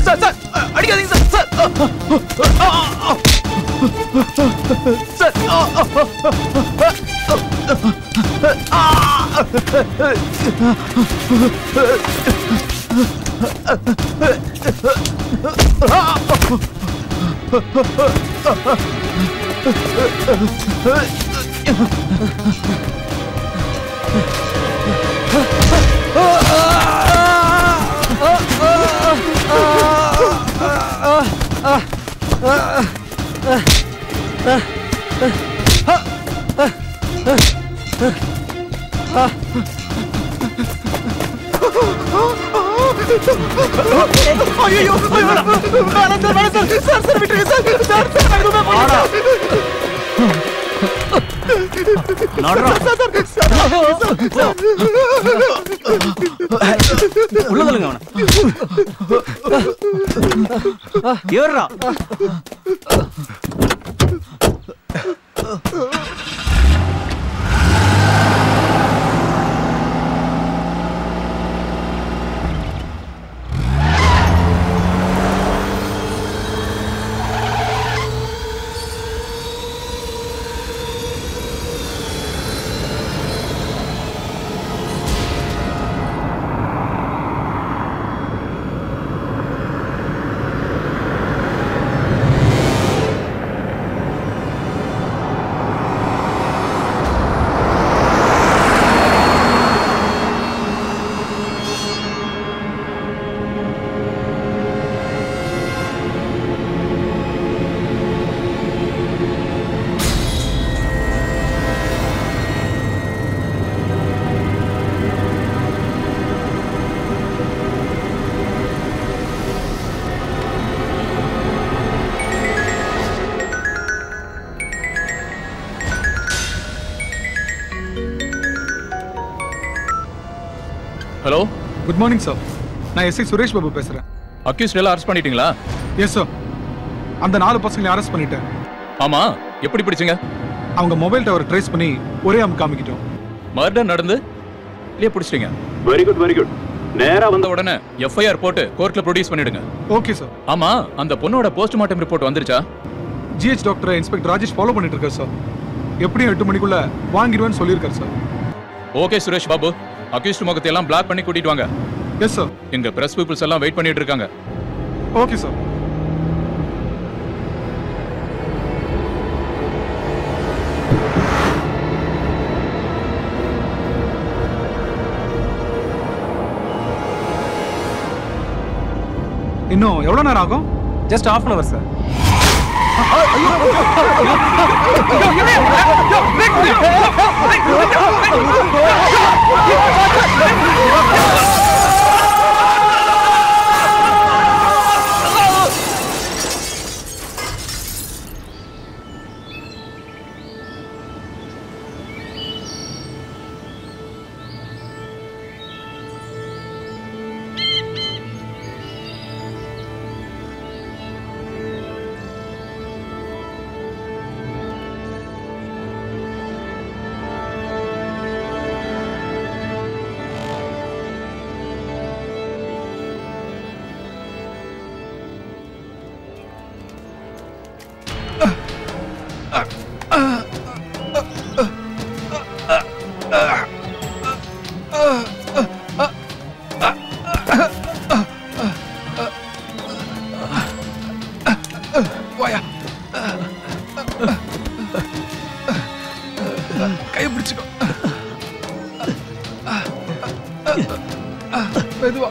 சார் சார் அடிக்காதீங்க சார் சார் ஐயோ வேணாம் சார் சார் விட்டுருங்க சார் சார் சார் உள்ளதல்லுங்க அவனை ஏறா. Hello good morning sir. நான் எஸ்ஐ சுரேஷ் பாபு பேசுறேன். அக்யூஸ்ட் எல்லாம் அரெஸ்ட் பண்ணிட்டீங்களா? Yes sir. அந்த 4 பசங்களை அரெஸ்ட் பண்ணிட்டேன். ஆமா, எப்படி பிடிச்சீங்க? அவங்க மொபைல் டவர் ட்ரேஸ் பண்ணி ஒரே காமிக்கிட்டோம். மர்டர் நடந்து இல்லையே பிடிச்சிட்டீங்க. Very good very good. நேரா வந்த உடனே எஃப்ஐஆர் போட்டு கோர்ட்ல ப்ரொடியூஸ் பண்ணிடுங்க. Okay sir. ஆமா, அந்த பொண்ணோட போஸ்ட்மார்ட்டம் ரிப்போர்ட் வந்துருச்சா? GH doctor inspector Rajesh follow பண்ணிட்டு இருக்காரு சார். எப்படியும் 8 மணிக்குள்ள வாங்கிடுவேன்னு சொல்லியிருக்காரு சார். ஓகே சுரேஷ் பாபு, அக்யூஸ்ட் முகத்தை எல்லாம் பிளாக் பண்ணி கூட்டிட்டு வாங்க. Yes sir. எங்க பிரஸ் பீப்புள்ஸ் எல்லாம் வெயிட் பண்ணிட்டு இருக்காங்க. Okay sir. இன்னும் எவ்வளவு நேரம் ஆகும்? Just half an hour sir. வாயா. கையை பிடிச்சுக்கோ. மெதுவா.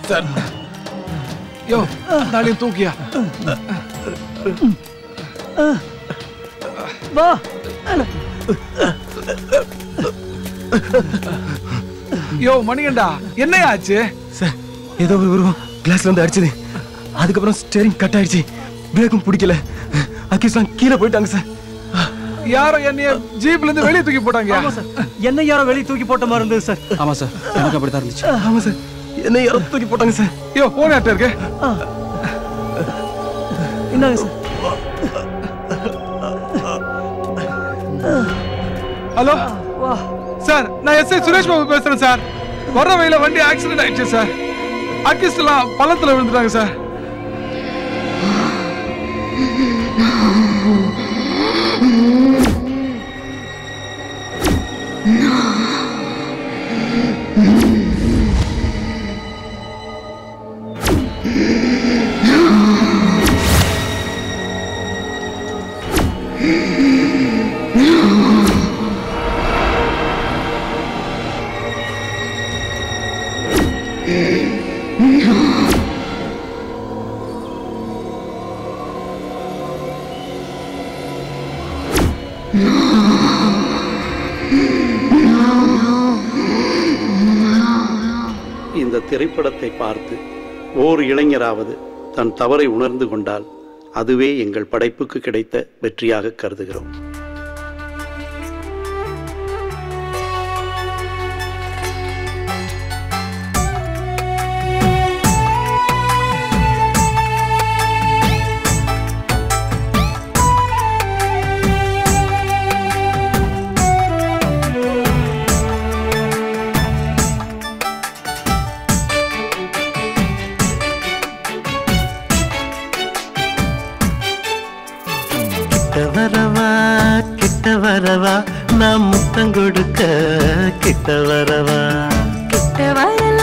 சார் யோ நாளையும் தூக்கியா. வா. யோ மணிகண்டா என்னையா ஆச்சு? சார் ஏதோ ஒரு உருவம் கிளாஸ்ல வந்து அடிச்சது. அதுக்கப்புறம் ஸ்டேரிங் கட் ஆயிடுச்சு. பிரேக்கும் பிடிக்கல. அக்கீஸ்லாம் கீழே போயிட்டாங்க சார். யாரோ என்னைய ஜீப்ல இருந்து வெளியே தூக்கி போட்டாங்க. ஆமா சார், என்ன யாரோ வெளியே தூக்கி போட்ட மாதிரி இருந்தது சார். ஆமா சார், எனக்கு அப்படித்தான் இருந்துச்சு. ஆமா சார், என்ன யாரோ தூக்கி போட்டாங்க சார். யோ போன் யார்ட்ட இருக்கு? இந்தாங்க சார். ஹலோ சார், நான் எஸ்ஐ சுரேஷ் பாபு பேசுறேன் சார். வர வழியில வண்டி ஆக்சிடென்ட் ஆயிடுச்சு சார். அக்கிஸ்லாம் பள்ளத்துல விழுந்துட்டாங்க சார். இந்த திரைப்படத்தை பார்த்து ஓர் இளைஞராவது தன் தவறை உணர்ந்து கொண்டால் அதுவே எங்கள் படைப்புக்கு கிடைத்த வெற்றியாக கருதுகிறோம். கிட்ட வரவா நான் முத்தம் கொடுக்க கிட்ட வரவா கிட்ட வரல